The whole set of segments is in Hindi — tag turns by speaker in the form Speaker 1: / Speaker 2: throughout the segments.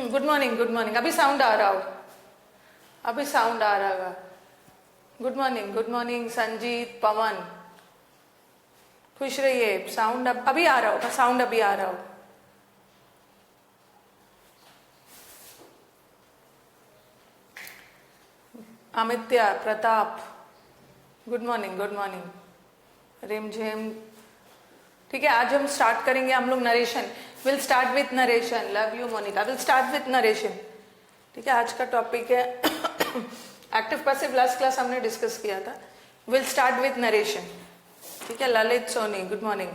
Speaker 1: Good morning, good morning. अभी साउंड आ रहा हो, अभी साउंड आ रहा होगा। Good morning, good morning Sanjeet, Pawan, खुश रहिए। साउंड अभी आ रहा होगा, साउंड अभी आ रहा हो। Amitya, Pratap, good morning, good morning. Rimjhim. ठीक है, आज हम स्टार्ट करेंगे हम लोग narration. Will start with narration. Love you Monika. Will start with narration. ठीक है, आज का टॉपिक है एक्टिव पैसिव। लास्ट क्लास हमने डिस्कस किया था। Will start with narration. ठीक है, Lalit, Soni, good morning.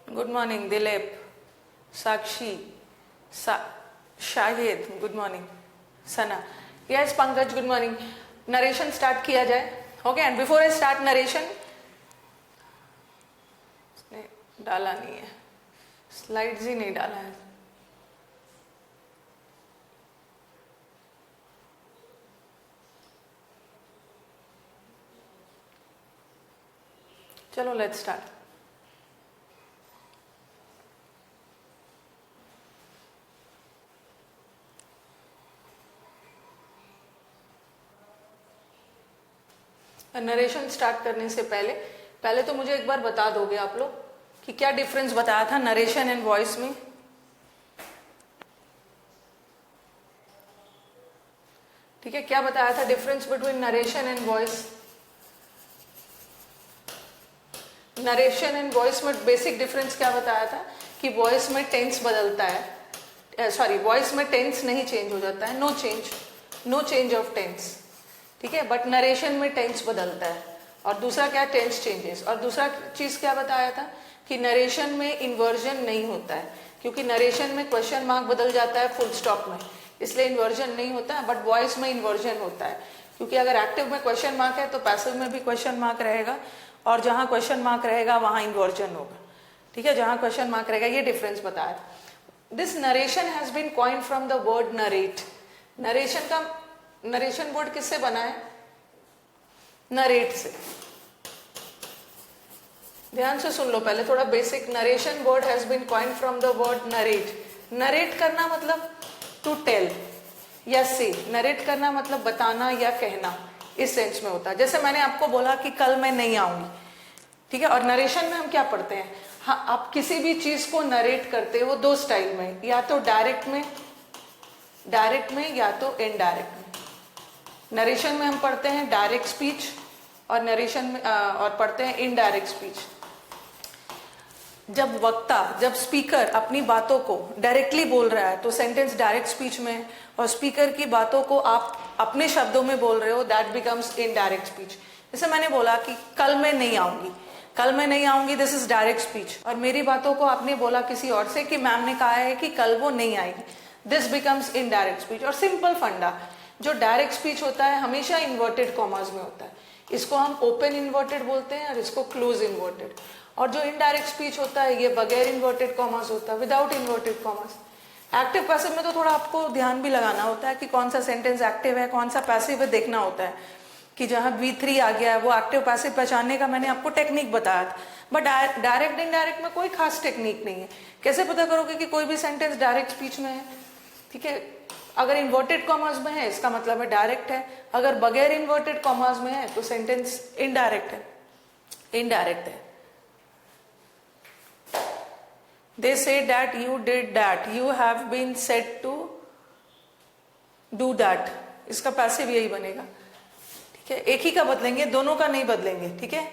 Speaker 1: Good morning Dilip, Sakshi, Shahid, good morning. Sana, yes Pankaj, good morning. Narration start किया जाए। Okay, and before I start narration, डाला नहीं है, स्लाइड्स ही नहीं डाला है। चलो लेट्स स्टार्ट। नरेशन स्टार्ट करने से पहले तो मुझे एक बार बता दोगे आप लोग कि क्या डिफरेंस बताया था नरेशन एंड वॉइस में। ठीक है, क्या बताया था difference between narration and voice. Narration and voice में बेसिक डिफरेंस क्या बताया था कि वॉइस में टेंस बदलता है, सॉरी वॉइस में टेंस नहीं चेंज हो जाता है, नो चेंज ऑफ टेंस। ठीक है, बट नरेशन में टेंस बदलता है। और दूसरा क्या, टेंस चेंजेस। और दूसरा चीज क्या बताया था कि नरेशन में इन्वर्जन नहीं होता है, क्योंकि नरेशन में क्वेश्चन मार्क बदल जाता है फुल स्टॉप में, इसलिए इन्वर्जन नहीं होता है। बट वॉइस में इन्वर्जन होता है, क्योंकि अगर एक्टिव में क्वेश्चन मार्क है तो पैसिव में भी क्वेश्चन मार्क रहेगा, और जहां क्वेश्चन मार्क रहेगा वहां इन्वर्जन होगा। ठीक है, जहां क्वेश्चन मार्क रहेगा, ये डिफरेंस बताया। This narration has been coined from the word narrate. Narration word किससे बना है? नरेट से। ध्यान से सुन लो पहले थोड़ा basic. Narration word has been coined from the word narrate. Narrate करना मतलब टू टेल या से। नरेट करना मतलब बताना या कहना, इस सेंस में होता है। जैसे मैंने आपको बोला कि कल मैं नहीं आऊंगी, ठीक है, और नरेशन में हम क्या पढ़ते हैं? हाँ, आप किसी भी चीज को नरेट करते हो दो स्टाइल में, या तो डायरेक्ट में या तो इनडायरेक्ट में। नरेशन में हम पढ़ते हैं डायरेक्ट स्पीच, और नरेशन में और पढ़ते हैं इनडायरेक्ट स्पीच। जब स्पीकर अपनी बातों को डायरेक्टली बोल रहा है तो सेंटेंस डायरेक्ट स्पीच में है, और स्पीकर की बातों को आप अपने शब्दों में बोल रहे हो, दैट बिकम्स इनडायरेक्ट स्पीच। जैसे मैंने बोला कि कल मैं नहीं आऊंगी, दिस इज डायरेक्ट स्पीच। और मेरी बातों को आपने बोला किसी और से कि मैम ने कहा है कि कल वो नहीं आएगी, दिस बिकम्स इनडायरेक्ट स्पीच। और सिंपल फंडा, जो डायरेक्ट स्पीच होता है हमेशा इन्वर्टेड कॉमास में होता है, इसको हम ओपन इन्वर्टेड बोलते हैं और इसको क्लोज इन्वर्टेड। और जो इनडायरेक्ट स्पीच होता है ये बगैर इन्वर्टेड कॉमास होता है, without inverted commas. Active passive में तो थोड़ा आपको ध्यान भी लगाना होता है कि कौन सा सेंटेंस एक्टिव है कौन सा पैसिव है, देखना होता है कि जहां V3 आ गया है वो एक्टिव पैसिव पहचानने का मैंने आपको टेक्निक बताया था। बट डायरेक्ट इनडायरेक्ट में कोई खास टेक्निक नहीं है। कैसे पता करोगे कि कोई भी सेंटेंस डायरेक्ट स्पीच में है? ठीक है, अगर इन्वर्टेड कॉमास में है इसका मतलब है डायरेक्ट है, अगर बगैर इन्वर्टेड कॉमास में है तो सेंटेंस इनडायरेक्ट है। They say that you did that, you have been said to do that, इसका पैसिव यही बनेगा। ठीक है, एक ही का बदलेंगे, दोनों का नहीं बदलेंगे। ठीक है,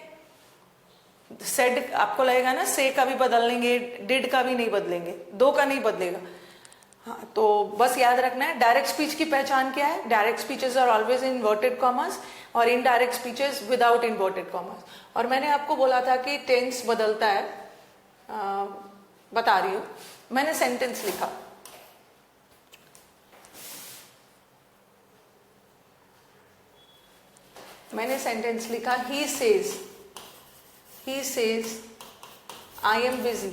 Speaker 1: सेड आपको लगेगा ना, से का भी बदल लेंगे, डिड का भी नहीं बदलेंगे, दो का नहीं बदलेगा। हाँ, तो बस याद रखना है डायरेक्ट स्पीच की पहचान क्या है। Direct speeches are always in inverted commas, और indirect speeches without inverted commas. और मैंने आपको बोला था कि टेंस बदलता है, बता रही हूं। मैंने सेंटेंस लिखा, he says I am busy,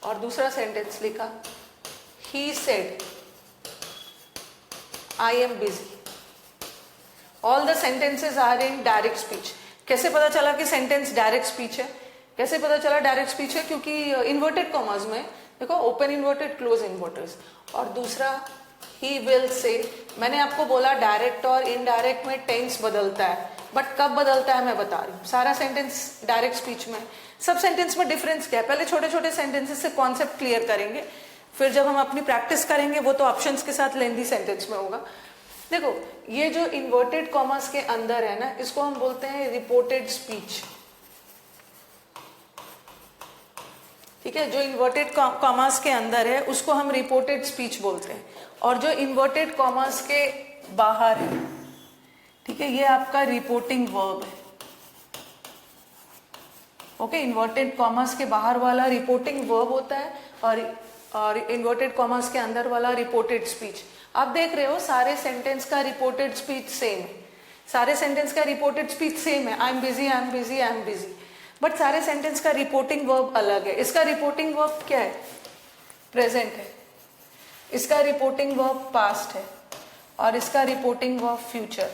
Speaker 1: और दूसरा सेंटेंस लिखा he said I am busy. All the sentences are in direct speech. कैसे पता चला कि सेंटेंस डायरेक्ट स्पीच है? कैसे पता चला डायरेक्ट स्पीच है? क्योंकि इन्वर्टेड कॉमर्स में देखो, ओपन इन्वर्टेड, क्लोज इन्वर्टर्स। और दूसरा ही विल से, मैंने आपको बोला डायरेक्ट और इनडायरेक्ट में टेंस बदलता है, बट कब बदलता है मैं बता रही हूँ। सारा सेंटेंस डायरेक्ट स्पीच में, सब सेंटेंस में डिफरेंस क्या है? पहले छोटे छोटे सेंटेंसेस से कॉन्सेप्ट क्लियर करेंगे, फिर जब हम अपनी प्रैक्टिस करेंगे वो तो ऑप्शंस के साथ लेंदी सेंटेंस में होगा। देखो, ये जो इन्वर्टेड कॉमर्स के अंदर है ना, इसको हम बोलते हैं रिपोर्टेड स्पीच। ठीक है, जो इन्वर्टेड कॉमर्स के अंदर है उसको हम रिपोर्टेड स्पीच बोलते हैं, और जो इन्वर्टेड कॉमर्स के बाहर है, ठीक है, ये आपका रिपोर्टिंग वर्ब है। ओके, इन्वर्टेड कॉमर्स के बाहर वाला रिपोर्टिंग वर्ब होता है, और इन्वर्टेड कॉमर्स के अंदर वाला रिपोर्टेड स्पीच। आप देख रहे हो सारे सेंटेंस का रिपोर्टेड स्पीच सेम है, सारे सेंटेंस का रिपोर्टेड स्पीच सेम है, आई am busy, I am busy, I am busy, but सारे सेंटेंस का रिपोर्टिंग वर्ब अलग है। इसका रिपोर्टिंग वर्ब क्या है? प्रेजेंट है, इसका रिपोर्टिंग वर्ब पास्ट है, और इसका रिपोर्टिंग वर्ब फ्यूचर।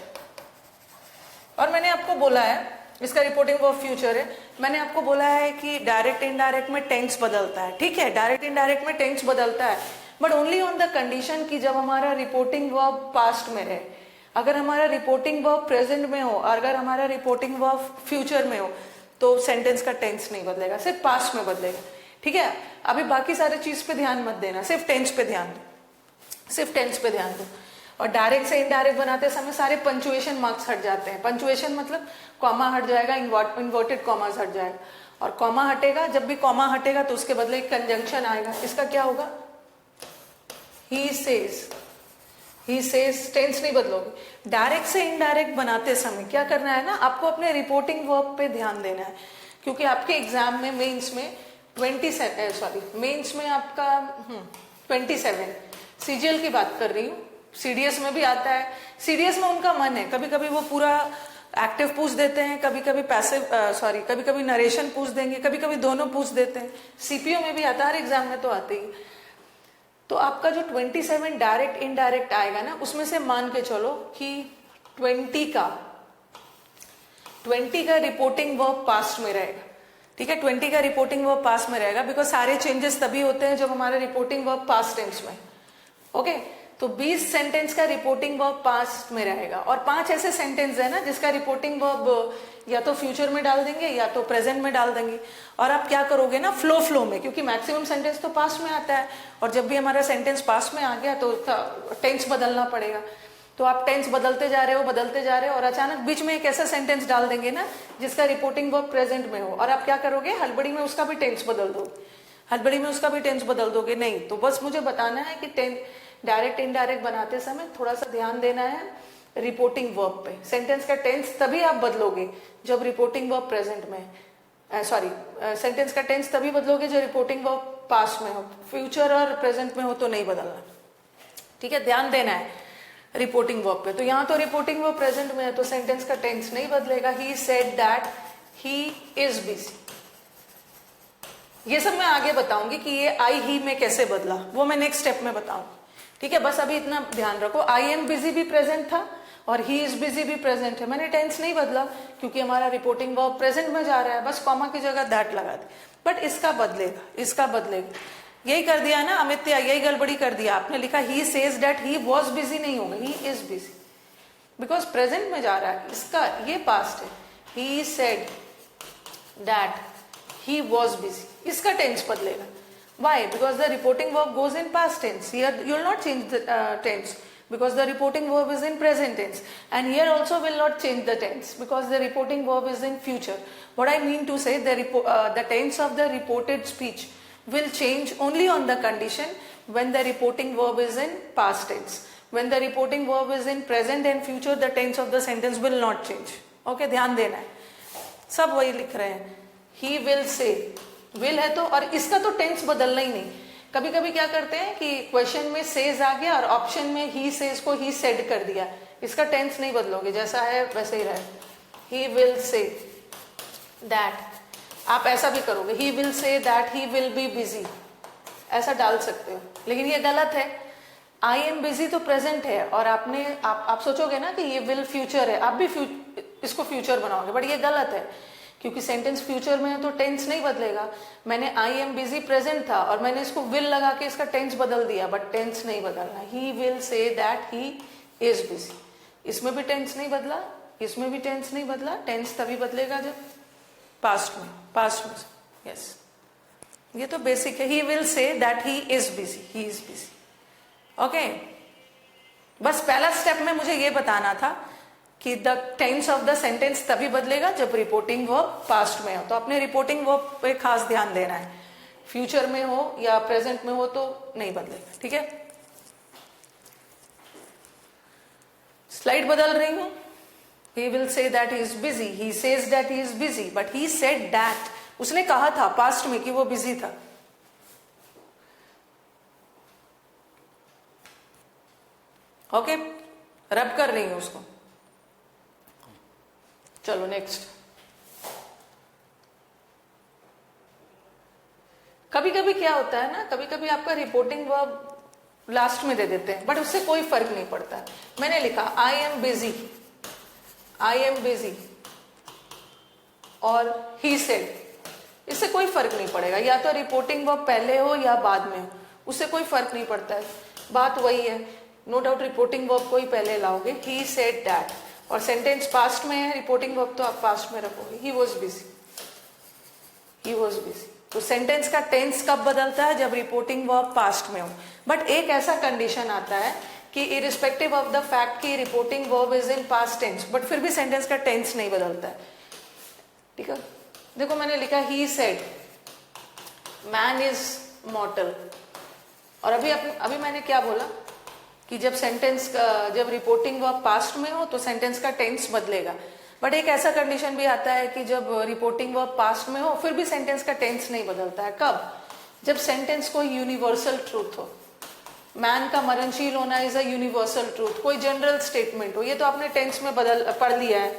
Speaker 1: और मैंने आपको बोला है इसका रिपोर्टिंग वर्ब फ्यूचर है। मैंने आपको बोला है कि डायरेक्ट इनडायरेक्ट में टेंस बदलता है। ठीक है, डायरेक्ट इनडायरेक्ट में टेंस बदलता है, but only on the condition कि जब हमारा रिपोर्टिंग वर्ब पास्ट में रहे। अगर हमारा रिपोर्टिंग वर्ब प्रेजेंट में हो, और अगर हमारा रिपोर्टिंग वर्ब फ्यूचर में हो, तो सेंटेंस का टेंस नहीं बदलेगा, सिर्फ पास्ट में बदलेगा। ठीक है, अभी बाकी सारे चीज पे ध्यान मत देना, सिर्फ टेंस पे ध्यान दो, सिर्फ टेंस पे ध्यान दो। और डायरेक्ट से इनडायरेक्ट बनाते समय सारे पंचुएशन मार्क्स हट जाते हैं। पंचुएशन मतलब कॉमा हट जाएगा, इन्वर्टेड कॉमास हट जाएगा, और कॉमा हटेगा, जब भी कॉमा हटेगा तो उसके बदले कंजंक्शन आएगा। इसका क्या होगा? He says, he says, tense नहीं बदलोगे। डायरेक्ट से इनडायरेक्ट बनाते समय क्या करना है ना, आपको अपने रिपोर्टिंग वर्ब पे ध्यान देना है, क्योंकि आपके एग्जाम में मेंस में 27 सीजीएल की बात कर रही हूँ, सीडीएस में भी आता है। सीडीएस में उनका मन है, कभी कभी वो पूरा एक्टिव पूछ देते हैं, कभी कभी पैसिव कभी कभी नरेशन पूछ देंगे, कभी कभी दोनों पूछ देते हैं। सीपीओ में भी आता है, हर एग्जाम में तो आते ही। तो आपका जो 27 डायरेक्ट इनडायरेक्ट आएगा ना, उसमें से मान के चलो कि 20 का रिपोर्टिंग वर्ब पास्ट में रहेगा। ठीक है, 20 का रिपोर्टिंग वर्ब पास्ट में रहेगा, बिकॉज सारे चेंजेस तभी होते हैं जब हमारा रिपोर्टिंग वर्ब पास्ट टेंस में। ओके, तो 20 सेंटेंस का रिपोर्टिंग वर्ब पास्ट में रहेगा, और 5 ऐसे सेंटेंस है ना जिसका रिपोर्टिंग वर्ब या तो फ्यूचर में डाल देंगे या तो प्रेजेंट में डाल देंगे। और आप क्या करोगे ना, फ्लो में, क्योंकि मैक्सिमम सेंटेंस तो पास्ट में आता है, और जब भी हमारा सेंटेंस पास्ट में आ गया तो टेंस बदलना पड़ेगा। तो आप टेंस बदलते जा रहे हो, और अचानक बीच में एक ऐसा सेंटेंस डाल देंगे ना जिसका रिपोर्टिंग वर्ब प्रेजेंट में हो, और आप क्या करोगे, हड़बड़ी में उसका भी टेंस बदल दोगे। नहीं, तो बस मुझे बताना है कि डायरेक्ट इनडायरेक्ट बनाते समय थोड़ा सा ध्यान देना है रिपोर्टिंग वर्ब पे। सेंटेंस का टेंस तभी आप बदलोगे जब रिपोर्टिंग वर्ब प्रेजेंट में, सेंटेंस का टेंस तभी बदलोगे जब रिपोर्टिंग वर्ब पास्ट में हो। फ्यूचर और प्रेजेंट में हो तो नहीं बदलना। ठीक है, ध्यान देना है रिपोर्टिंग वर्ब पे। तो यहाँ तो रिपोर्टिंग वर्ब प्रेजेंट में है, तो सेंटेंस का टेंस नहीं बदलेगा। ही said that he is busy. ये सब मैं आगे बताऊंगी कि ये आई ही में कैसे बदला, वो मैं नेक्स्ट स्टेप में बताऊंगी। ठीक है, बस अभी इतना ध्यान रखो, आई एम बिजी भी प्रेजेंट था और ही इज बिजी भी प्रेजेंट है। मैंने टेंस नहीं बदला क्योंकि हमारा रिपोर्टिंग वर्ब प्रेजेंट में जा रहा है, बस कॉमा की जगह दैट लगा दे। बट इसका बदलेगा। यही कर दिया ना अमित्या, यही गड़बड़ी कर दिया आपने। लिखा he says that he was busy, नहीं होगा, ही इज बिजी, बिकॉज प्रेजेंट में जा रहा है। इसका ये पास्ट है, he said that he was busy, इसका टेंस बदलेगा। Why? Because the reporting verb goes in past tense. Here you will not change the tense because the reporting verb is in present tense, and here also will not change the tense because the reporting verb is in future. What I mean to say, the tense of the reported speech will change only on the condition when the reporting verb is in past tense. When the reporting verb is in present and future, the tense of the sentence will not change. Okay, ध्यान देना है, सब वही लिख रहे हैं। He will say, विल है तो, और इसका तो टेंस बदलना ही नहीं। कभी कभी क्या करते हैं कि क्वेश्चन में सेज आ गया और ऑप्शन में ही सेज को ही सेड कर दिया, इसका टेंस नहीं बदलोगे, जैसा है वैसे ही रहे। ही विल से दैट, आप ऐसा भी करोगे, ही will say that he will be busy, ऐसा डाल सकते हो, लेकिन ये गलत है। आई एम बिजी तो प्रेजेंट है, और आप सोचोगे ना कि ये विल फ्यूचर है, आप भी इसको फ्यूचर बनाओगे, बट ये गलत है क्योंकि सेंटेंस फ्यूचर में है तो टेंस नहीं बदलेगा। मैंने आई एम बिजी प्रेजेंट था और मैंने इसको विल लगा के इसका टेंस बदल दिया, बट टेंस नहीं बदलना। ही will say that he is busy, इसमें भी टेंस नहीं बदला, इसमें भी टेंस नहीं बदला। टेंस तभी बदलेगा जब पास्ट में। यस, ये तो बेसिक है। He will say that he is busy, okay. बस पहला स्टेप में मुझे ये बताना था कि the tense of the sentence तभी बदलेगा जब रिपोर्टिंग वर्ब पास्ट में हो। तो अपने रिपोर्टिंग वर्ब पे खास ध्यान देना है, फ्यूचर में हो या प्रेजेंट में हो तो नहीं बदलेगा, ठीक है। स्लाइड बदल रही हूं। He will say that he is busy. He says that he is busy, but he said that. उसने कहा था पास्ट में कि वो बिजी था। ओके, रब कर रही हूं उसको। चलो नेक्स्ट। कभी कभी क्या होता है ना, कभी कभी आपका रिपोर्टिंग वर्ब लास्ट में दे देते हैं, बट उससे कोई फर्क नहीं पड़ता है। मैंने लिखा आई एम बिजी और ही सेड, इससे कोई फर्क नहीं पड़ेगा, या तो रिपोर्टिंग वर्ब पहले हो या बाद में हो, उससे कोई फर्क नहीं पड़ता है। बात वही है, नो डाउट रिपोर्टिंग वर्ब को ही पहले लाओगे। ही सेड दैट, और सेंटेंस पास्ट में है, रिपोर्टिंग वर्ब तो आप पास्ट में रखोगे। ही वॉज बिजी। तो सेंटेंस का टेंस कब बदलता है? जब रिपोर्टिंग वर्ब पास्ट में हो। बट एक ऐसा कंडीशन आता है कि इरिस्पेक्टिव ऑफ द फैक्ट कि reporting verb is in past tense, but फिर भी सेंटेंस का टेंस नहीं बदलता है, ठीक है। देखो मैंने लिखा ही सेड मैन इज मॉर्टल, और अभी मैंने क्या बोला कि जब रिपोर्टिंग वर्ब पास्ट में हो तो सेंटेंस का टेंस बदलेगा। बट एक ऐसा कंडीशन भी आता है कि जब रिपोर्टिंग वर्ब पास्ट में हो फिर भी सेंटेंस का टेंस नहीं बदलता है। कब? जब सेंटेंस कोई यूनिवर्सल ट्रूथ हो। मैन का मरणशील होना इज अ यूनिवर्सल ट्रूथ, कोई जनरल स्टेटमेंट हो। ये तो आपने टेंस में पढ़ लिया है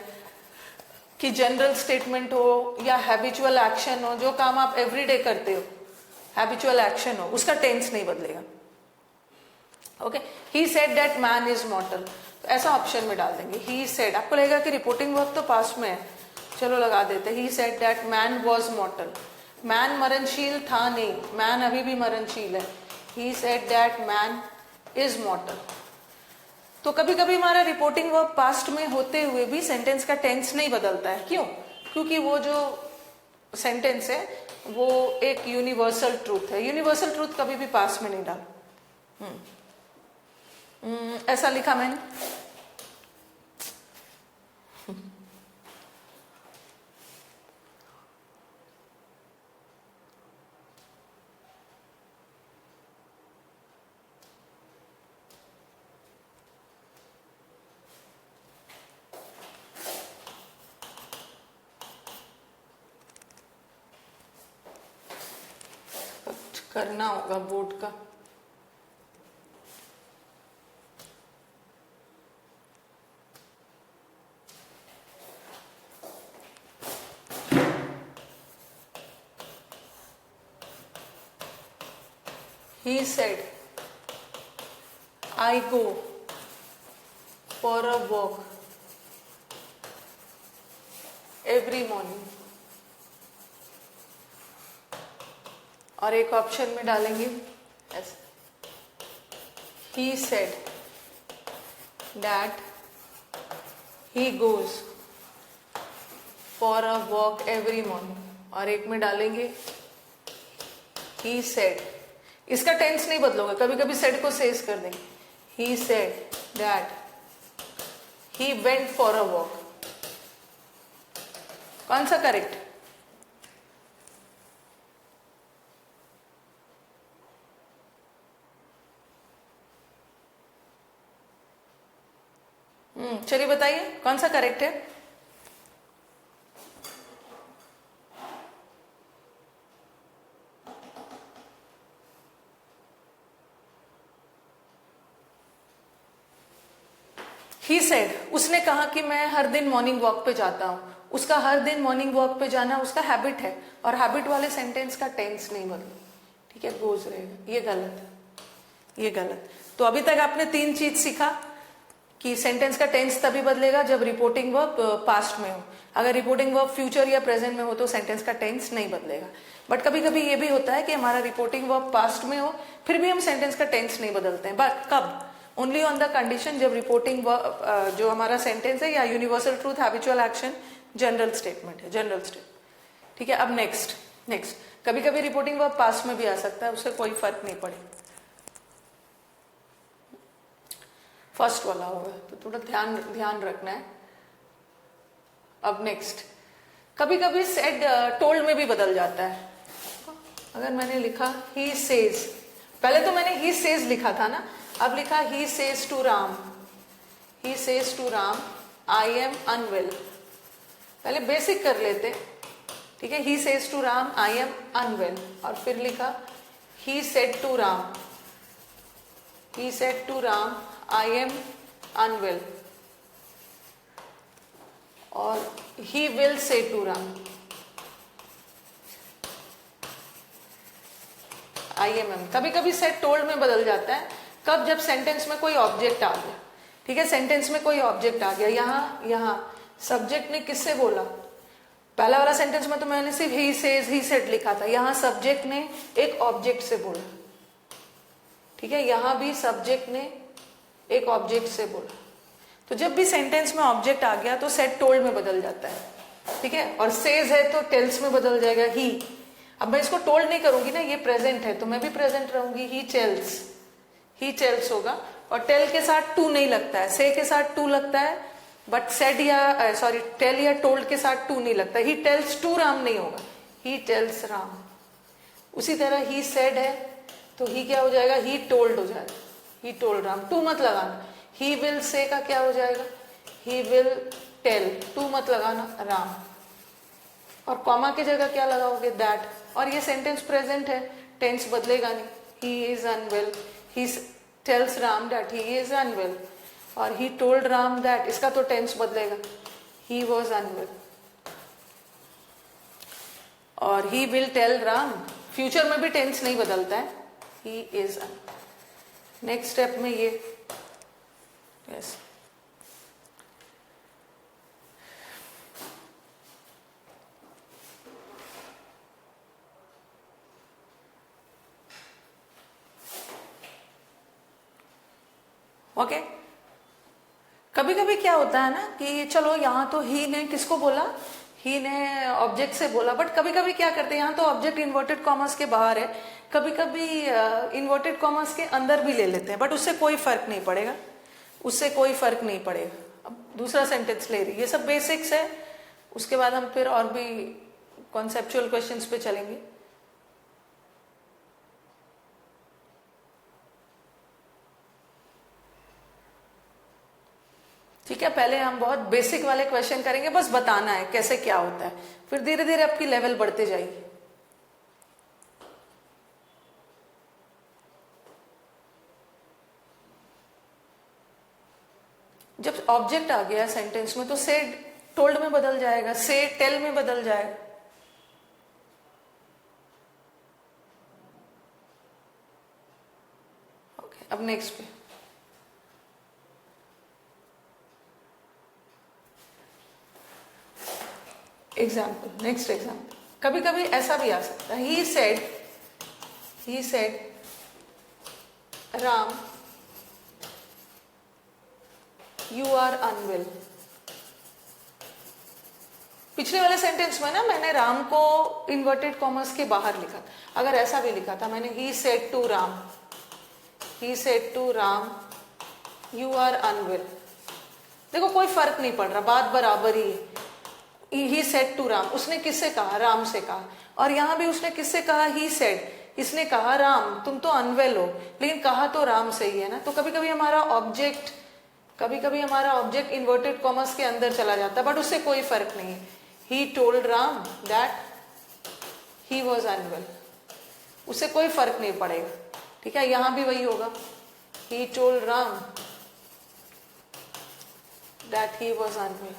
Speaker 1: कि जनरल स्टेटमेंट हो या हैबिचुअल एक्शन हो, जो काम आप एवरीडे करते हो, हैबिचुअल एक्शन हो, उसका टेंस नहीं बदलेगा। Okay, he said that man is मॉर्टल, तो ऐसा ऑप्शन में डाल देंगे ही सेड। आपको लगेगा कि रिपोर्टिंग वर्ब तो पास्ट में है, चलो लगा देते ही said that man was mortal. Man मरणशील था नहीं, मैन अभी भी मरणशील है। He said that man is mortal. तो कभी कभी हमारा रिपोर्टिंग वर्ब पास्ट में होते हुए भी सेंटेंस का टेंस नहीं बदलता है। क्यों? क्योंकि वो जो सेंटेंस है वो एक यूनिवर्सल ट्रूथ है। यूनिवर्सल ट्रूथ कभी भी पास्ट में नहीं डाल। ऐसा लिखा मैंने। करना होगा बोर्ड का। He said, I go for a walk every morning. और एक ऑप्शन में डालेंगे ऐसे, he said that he goes for a walk every morning, और एक में डालेंगे he said। इसका टेंस नहीं बदलोगे, कभी कभी सेड को सेज कर देंगे। he said that he went for a walk। कौन सा करेक्ट? चलिए बताइए कौन सा करेक्ट है? ही सेड, उसने कहा कि मैं हर दिन मॉर्निंग वॉक पे जाता हूं। उसका हर दिन मॉर्निंग वॉक पे जाना उसका हैबिट है, और हैबिट वाले सेंटेंस का टेंस नहीं बदले, ठीक है, गोज रहेगा। ये गलत है, ये गलत। तो अभी तक आपने तीन चीज सीखा कि सेंटेंस का टेंस तभी बदलेगा जब रिपोर्टिंग वर्ब पास्ट में हो। अगर रिपोर्टिंग वर्ब फ्यूचर या प्रेजेंट में हो तो सेंटेंस का टेंस नहीं बदलेगा। बट कभी कभी ये भी होता है कि हमारा रिपोर्टिंग वर्ब पास्ट में हो फिर भी हम सेंटेंस का टेंस नहीं बदलते हैं। बट कब? ओनली ऑन द कंडीशन जब रिपोर्टिंग वर्ब जो हमारा सेंटेंस है या universal truth, habitual action, general statement है, जनरल स्टेटमेंट। ठीक है, अब नेक्स्ट कभी कभी रिपोर्टिंग वर्ब पास्ट में भी आ सकता है, उससे कोई फर्क नहीं पड़ेगा। फर्स्ट वाला होगा तो थोड़ा ध्यान रखना है। अब नेक्स्ट कभी कभी सेड टोल्ड में भी बदल जाता है। अगर मैंने लिखा ही सेज, पहले तो मैंने ही सेज लिखा था ना, अब लिखा he says to Ram, he says to Ram I am unwell. पहले बेसिक कर लेते, ठीक है। He says to Ram I am unwell, और फिर लिखा he said to Ram, he said to Ram I am unwell, और he will say to Ram I am am. कभी कभी सेड टोल्ड में बदल जाता है, कब? जब सेंटेंस में कोई ऑब्जेक्ट आ गया। ठीक है, सेंटेंस में कोई ऑब्जेक्ट आ गया। यहाँ सब्जेक्ट ने किससे बोला? पहला वाला सेंटेंस में तो मैंने सिर्फ ही सेज ही सेड लिखा था, यहाँ सब्जेक्ट ने एक ऑब्जेक्ट से बोला। ठीक है, यहाँ भी सब्जेक्ट ने एक ऑब्जेक्ट से बोला। तो जब भी सेंटेंस में ऑब्जेक्ट आ गया तो सेड टोल्ड में बदल जाता है। ठीक है, और सेज है तो टेल्स में बदल जाएगा ही। अब मैं इसको टोल्ड नहीं करूंगी ना, ये प्रेजेंट है तो मैं भी प्रेजेंट रहूंगी, ही टेल्स होगा। और टेल के साथ टू नहीं लगता है, से के साथ टू लगता है, बट सेड या टेल या टोल्ड के साथ टू नहीं लगता। ही टेल्स टू राम नहीं होगा, ही टेल्स राम। उसी तरह ही सेड है तो ही क्या हो जाएगा? ही टोल्ड हो जाएगा, ही टोल्ड राम। टू मत लगाना। ही विल से का क्या हो जाएगा? ही विल टेल, टू मत लगाना, राम। और कॉमा की जगह क्या लगाओगे? दैट। और ये सेंटेंस प्रेजेंट है, टेंस बदलेगा नहीं। He is unwell, he tells Ram that he is unwell, और ही टोल्ड राम दैट, इसका तो टेंस बदलेगा, ही वॉज अनवेल। और he will tell Ram, future में भी टेंस नहीं बदलता है, he is unwell. Next step में ये यस ओके। कभी कभी क्या होता है ना कि चलो यहाँ तो ही ने किसको बोला? ही ने ऑब्जेक्ट से बोला, बट कभी कभी क्या करते हैं, यहाँ तो ऑब्जेक्ट इन्वर्टेड कॉमर्स के बाहर है, कभी कभी इन्वर्टेड कॉमर्स के अंदर भी ले लेते हैं, बट उससे कोई फर्क नहीं पड़ेगा, उससे कोई फर्क नहीं पड़ेगा। अब दूसरा सेंटेंस ले रही, ये सब बेसिक्स है, उसके बाद हम फिर और भी कॉन्सेप्चुअल क्वेश्चंस पे चलेंगे। ठीक है, पहले हम बहुत बेसिक वाले क्वेश्चन करेंगे, बस बताना है कैसे क्या होता है, फिर धीरे धीरे आपकी लेवल बढ़ते जाएगी। जब ऑब्जेक्ट आ गया सेंटेंस में तो से टोल्ड में बदल जाएगा, से टेल में बदल जाएगा। ओके, अब नेक्स्ट पे एग्जाम्पल, नेक्स्ट एग्जाम्पल। कभी कभी ऐसा भी आ सकता है, he said Ram you are unwell. पिछले वाले सेंटेंस में ना मैंने राम को इन्वर्टेड कॉमर्स के बाहर लिखा, अगर ऐसा भी लिखा था मैंने, he said to Ram you are unwell, देखो कोई फर्क नहीं पड़ रहा, बात बराबर ही है। ही सेड टू राम, उसने किससे कहा? राम से कहा। और यहां भी उसने किससे कहा? ही सेड, इसने कहा राम तुम तो अनवेल हो, लेकिन कहा तो राम से ही है ना। तो कभी कभी हमारा ऑब्जेक्ट इन्वर्टेड कॉमर्स के अंदर चला जाता है, बट उससे कोई फर्क नहीं है। He told Ram that he was unwell, उससे कोई फर्क नहीं पड़ेगा। ठीक है, यहां भी वही होगा, he told Ram that he was unwell.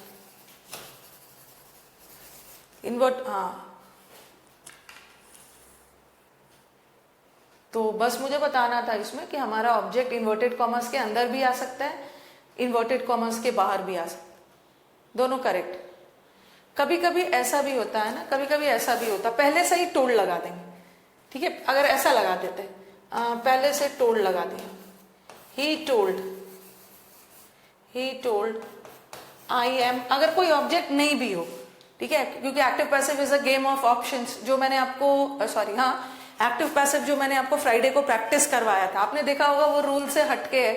Speaker 1: तो बस मुझे बताना था इसमें कि हमारा ऑब्जेक्ट इन्वर्टेड कॉमर्स के अंदर भी आ सकता है, इन्वर्टेड कॉमर्स के बाहर भी आ सकता, दोनों करेक्ट। कभी कभी ऐसा भी होता है ना, कभी कभी ऐसा भी होता है, पहले से ही टोल्ड लगा देंगे, ठीक है। अगर ऐसा लगा देते पहले से टोल्ड लगा दिया, ही टोल्ड आई एम, अगर कोई ऑब्जेक्ट नहीं भी हो, ठीक है, क्योंकि active passive is a game of options, जो मैंने आपको एक्टिव पैसिव जो मैंने आपको फ्राइडे को प्रैक्टिस करवाया था, आपने देखा होगा वो रूल से हटके है,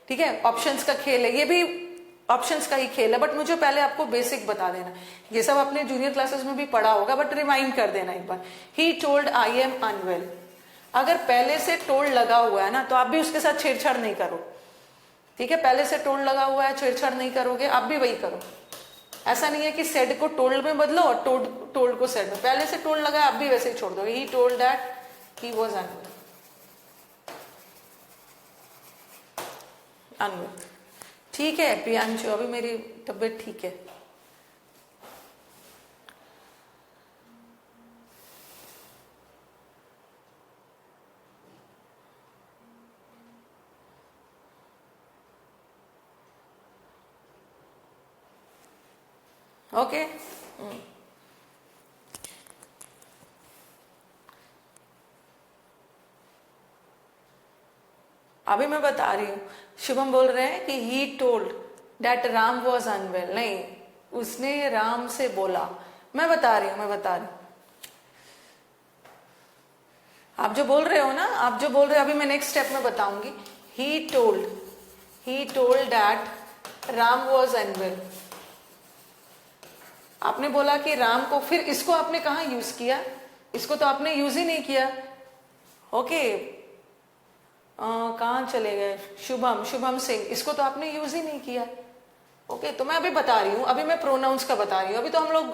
Speaker 1: ठीक है, ऑप्शंस का खेल है, ये भी ऑप्शंस का ही खेल है, बट मुझे पहले आपको बेसिक बता देना, ये सब आपने जूनियर क्लासेस में भी पढ़ा होगा, बट रिमाइंड कर देना एक बार। He told I am unwell, अगर पहले से टोल्ड लगा हुआ है ना, तो आप भी उसके साथ छेड़छाड़ नहीं करो, ठीक है, पहले से टोल्ड लगा हुआ है, छेड़छाड़ नहीं करोगे, आप भी वही करो। ऐसा नहीं है कि सेड को टोल्ड में बदलो और टोल्ड को सेड में, पहले से टोल्ड लगा आप भी वैसे ही छोड़ दोगे। He told that he was unwell, ठीक है प्रियांशु, अभी मेरी तबीयत ठीक है। ओके अभी मैं बता रही हूँ, शुभम बोल रहे हैं कि he told that Ram was unwell, नहीं, उसने राम से बोला, मैं बता रही हूँ। आप जो बोल रहे हो ना, आप जो बोल रहे हो, अभी मैं नेक्स्ट स्टेप में बताऊंगी। He told that Ram was unwell, आपने बोला कि राम को, फिर इसको आपने कहाँ यूज किया, इसको तो आपने यूज ही नहीं किया। ओके, कहाँ चले गए शुभम सिंह, इसको तो आपने यूज ही नहीं किया। ओके, तो मैं अभी बता रही हूँ, अभी मैं प्रोनाउंस का बता रही हूँ, अभी तो हम लोग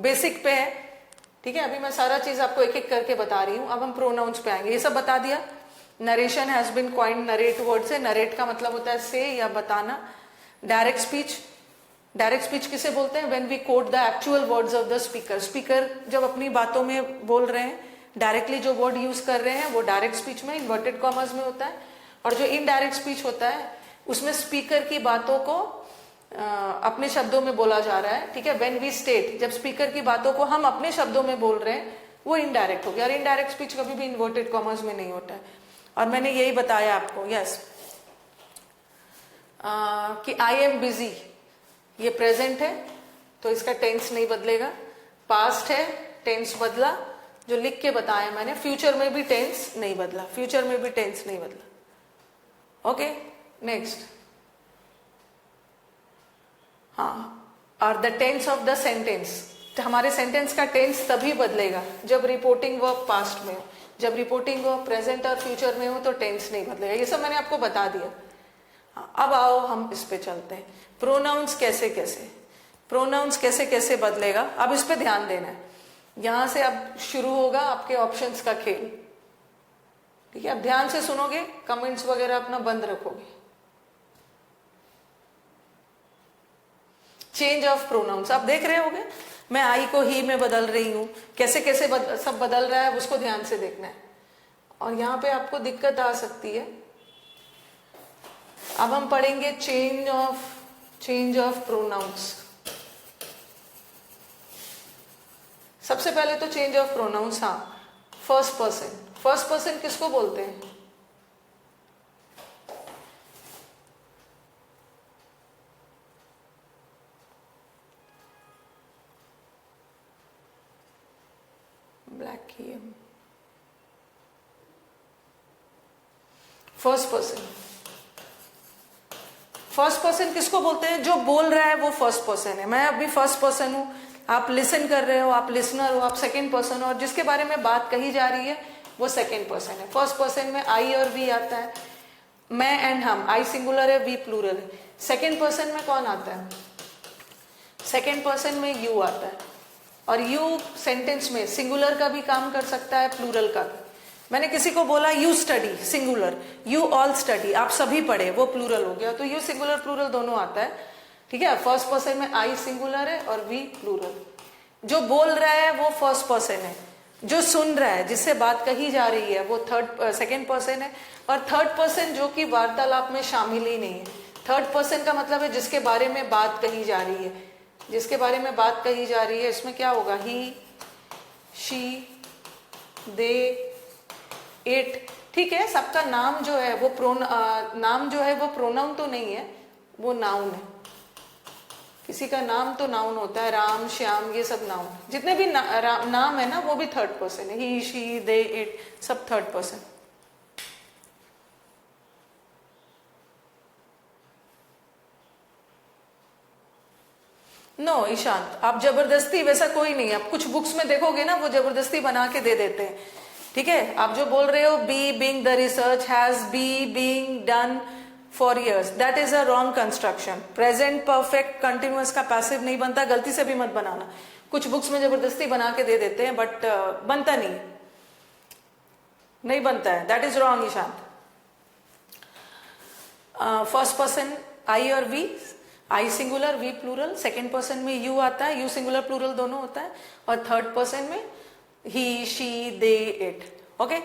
Speaker 1: बेसिक पे है, ठीक है, अभी मैं सारा चीज आपको एक एक करके बता रही हूँ, अब हम प्रोनाउंस पे आएंगे। ये सब बता दिया। Narration has been coined, narrate word से, नरेट का मतलब होता है से या बताना। डायरेक्ट स्पीच किसे बोलते हैं? When we quote the actual words of the speaker, speaker जब अपनी बातों में बोल रहे हैं, डायरेक्टली जो वर्ड यूज कर रहे हैं वो डायरेक्ट स्पीच में इन्वर्टेड कॉमर्स में होता है, और जो इनडायरेक्ट स्पीच होता है उसमें स्पीकर की बातों को अपने शब्दों में बोला जा रहा है, ठीक है। व्हेन वी स्टेट, जब स्पीकर की बातों को हम अपने शब्दों में बोल रहे हैं, वो इनडायरेक्ट हो गया, और इनडायरेक्ट स्पीच कभी भी इन्वर्टेड कॉमर्स में नहीं होता है, और मैंने यही बताया आपको। यस, कि आई एम बिजी, ये प्रेजेंट है तो इसका टेंस नहीं बदलेगा, पास्ट है टेंस बदला, जो लिख के बताया मैंने, फ्यूचर में भी टेंस नहीं बदला, ओके। नेक्स्ट, हाँ, और the tense of the sentence, हमारे सेंटेंस का टेंस तभी बदलेगा जब रिपोर्टिंग वर्ब पास्ट में हो, जब रिपोर्टिंग वर्ब प्रेजेंट और फ्यूचर में हो तो टेंस नहीं बदलेगा। ये सब मैंने आपको बता दिया। अब आओ हम इस पे चलते हैं, प्रोनाउंस कैसे कैसे बदलेगा, अब इस पे ध्यान देना है। यहां से अब शुरू होगा आपके ऑप्शंस का खेल, ठीक है। अब ध्यान से सुनोगे, कमेंट्स वगैरह अपना बंद रखोगे। चेंज ऑफ प्रोनाउंस आप देख रहे होगे, मैं आई को ही में बदल रही हूं, कैसे कैसे सब बदल रहा है उसको ध्यान से देखना है, और यहां पे आपको दिक्कत आ सकती है। अब हम पढ़ेंगे चेंज ऑफ प्रोनाउंस। सबसे पहले तो चेंज ऑफ प्रोनाउंस, हाँ, फर्स्ट पर्सन किसको बोलते हैं? ब्लैक ही, फर्स्ट पर्सन किसको बोलते हैं? जो बोल रहा है वो फर्स्ट पर्सन है। मैं अभी फर्स्ट पर्सन हूं, आप लिसन कर रहे हो, आप लिसनर हो, आप सेकंड पर्सन हो, और जिसके बारे में बात कही जा रही है वो सेकंड पर्सन है। फर्स्ट पर्सन में आई और वी आता है, मैं एंड हम, आई सिंगुलर है, वी प्लूरल है। सेकंड पर्सन में कौन आता है? सेकंड पर्सन में यू आता है, और यू सेंटेंस में सिंगुलर का भी काम कर सकता है, प्लूरल का भी। मैंने किसी को बोला you study, singular, you all study, आप सभी पढ़े, वो प्लूरल हो गया, तो यू सिंगुलर प्लूरल दोनों आता है, ठीक है। फर्स्ट पर्सन में आई सिंगुलर है और वी प्लूरल। जो बोल रहा है वो फर्स्ट पर्सन है, जो सुन रहा है, जिससे बात कही जा रही है, वो सेकंड पर्सन है, और थर्ड पर्सन जो कि वार्तालाप में शामिल ही नहीं है, थर्ड पर्सन का मतलब है जिसके बारे में बात कही जा रही है, जिसके बारे में बात कही जा रही है। इसमें क्या होगा, ही, शी, दे, इट। ठीक है, सबका नाम जो है वो नाम जो है वो प्रोनाउन तो नहीं है, वो नाउन है। किसी का नाम तो नाउन होता है, राम, श्याम, ये सब नाउन। जितने भी नाम है ना वो भी थर्ड पर्सन है, ही, शी, दे, इट, सब थर्ड पर्सन। नो ईशांत, आप जबरदस्ती, वैसा कोई नहीं है। आप कुछ बुक्स में देखोगे ना वो जबरदस्ती बना के दे देते हैं। ठीक है, आप जो बोल रहे हो be being the research has be being done for years, that is a wrong construction. Present perfect continuous का पैसिव नहीं बनता, गलती से भी मत बनाना। कुछ बुक्स में जबरदस्ती बना के दे देते हैं, बट बनता नहीं बनता है, that is wrong Ishant. First person I और we, I singular we plural, second person में यू आता है, यू सिंगुलर प्लूरल दोनों होता है, और थर्ड पर्सन में ही, शी, दे, इट। ओके,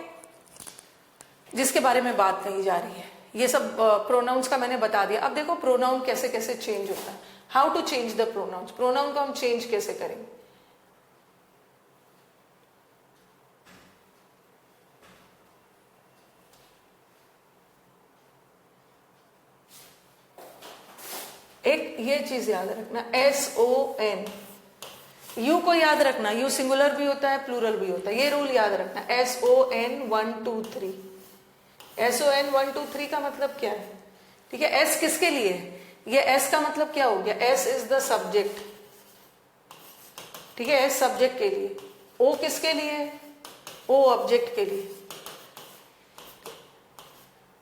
Speaker 1: जिसके बारे में बात कही जा रही है। ये सब प्रोनाउंस का मैंने बता दिया। अब देखो प्रोनाउन कैसे कैसे चेंज होता है, how to change the pronouns. Pronoun को हम चेंज कैसे करेंगे। एक ये चीज याद रखना, SON, यू को याद रखना, यू सिंगुलर भी होता है प्लूरल भी होता है, ये रूल याद रखना। SON 1 2 3, SON 1 2 3 का मतलब क्या है। ठीक है, S किसके लिए, ये S का मतलब क्या हो गया, S इज द सब्जेक्ट। ठीक है, S सब्जेक्ट के लिए, O किसके लिए, O ऑब्जेक्ट के लिए,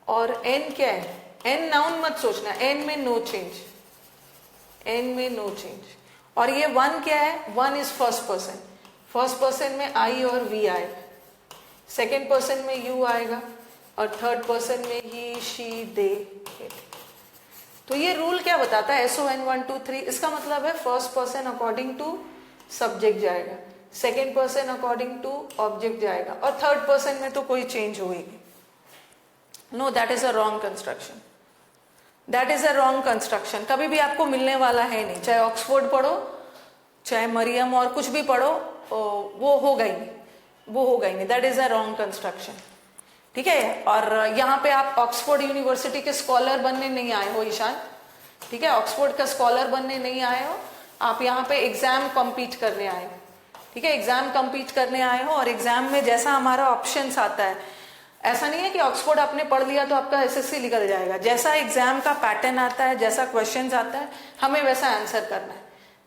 Speaker 1: और N क्या है, N नाउन मत सोचना, N में नो चेंज, N में नो चेंज। और ये 1 क्या है, 1 is first person, first person में I और V आएगा, सेकेंड पर्सन में यू आएगा, और थर्ड पर्सन में ही, शी, दे, इट। तो ये रूल क्या बताता है, SON 1 2 3, इसका मतलब है first person according to subject जाएगा, second person according to object जाएगा, और थर्ड पर्सन में तो कोई चेंज होगी। No, that is a wrong construction, that is a wrong construction. कभी भी आपको मिलने वाला है नहीं, चाहे ऑक्सफोर्ड पढ़ो, चाहे मरियम और कुछ भी पढ़ो, वो होगा ही नहीं, वो होगा ही नहीं, that is a wrong construction. ठीक है, और यहाँ पे आप ऑक्सफोर्ड यूनिवर्सिटी के स्कॉलर बनने नहीं आए हो ईशान। ठीक है, ऑक्सफोर्ड का स्कॉलर बनने नहीं आए हो आप, यहाँ पे एग्जाम कम्पीट करने आए हो। ठीक है, एग्जाम कम्पीट करने आए हो, और एग्जाम में जैसा हमारा ऑप्शंस आता है, ऐसा नहीं है कि ऑक्सफोर्ड आपने पढ़ लिया तो आपका SSC निकल जाएगा। जैसा एग्जाम का पैटर्न आता है, जैसा क्वेश्चंस आता है, हमें वैसा आंसर करना है।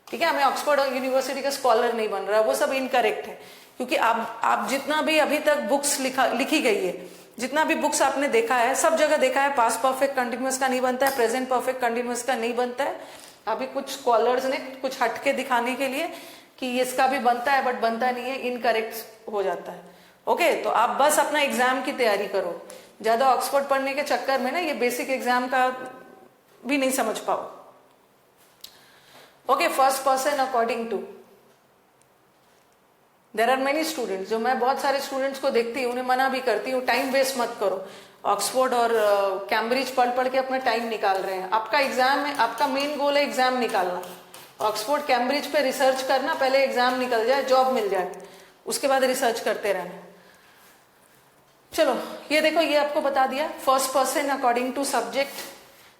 Speaker 1: ठीक है, हमें ऑक्सफोर्ड यूनिवर्सिटी का स्कॉलर नहीं बन रहा, वो सब इनकरेक्ट है। क्योंकि आप जितना भी अभी तक बुक्स लिखी गई है, जितना भी बुक्स आपने देखा है, सब जगह देखा है पास्ट परफेक्ट कंटिन्यूअस का नहीं बनता है, प्रेजेंट परफेक्ट कंटिन्यूअस का नहीं बनता है। अभी कुछ स्कॉलर्स ने कुछ हटके दिखाने के लिए कि इसका भी बनता है, बट बनता नहीं है, इनकरेक्ट हो जाता है। ओके, तो आप बस अपना एग्जाम की तैयारी करो, ज्यादा ऑक्सफोर्ड पढ़ने के चक्कर में ना ये बेसिक एग्जाम का भी नहीं समझ पाओ। Okay, first person according to, there are many students, जो मैं बहुत सारे स्टूडेंट्स को देखती हूँ, उन्हें मना भी करती हूँ, टाइम वेस्ट मत करो। ऑक्सफोर्ड और कैम्ब्रिज पढ़ के अपना टाइम निकाल रहे हैं। आपका एग्जाम है, आपका मेन गोल है एग्जाम निकालना। ऑक्सफोर्ड कैम्ब्रिज पे रिसर्च करना, पहले एग्जाम निकल जाए, जॉब मिल जाए, उसके बाद रिसर्च करते रहना। चलो ये देखो, ये आपको बता दिया, first person according to subject,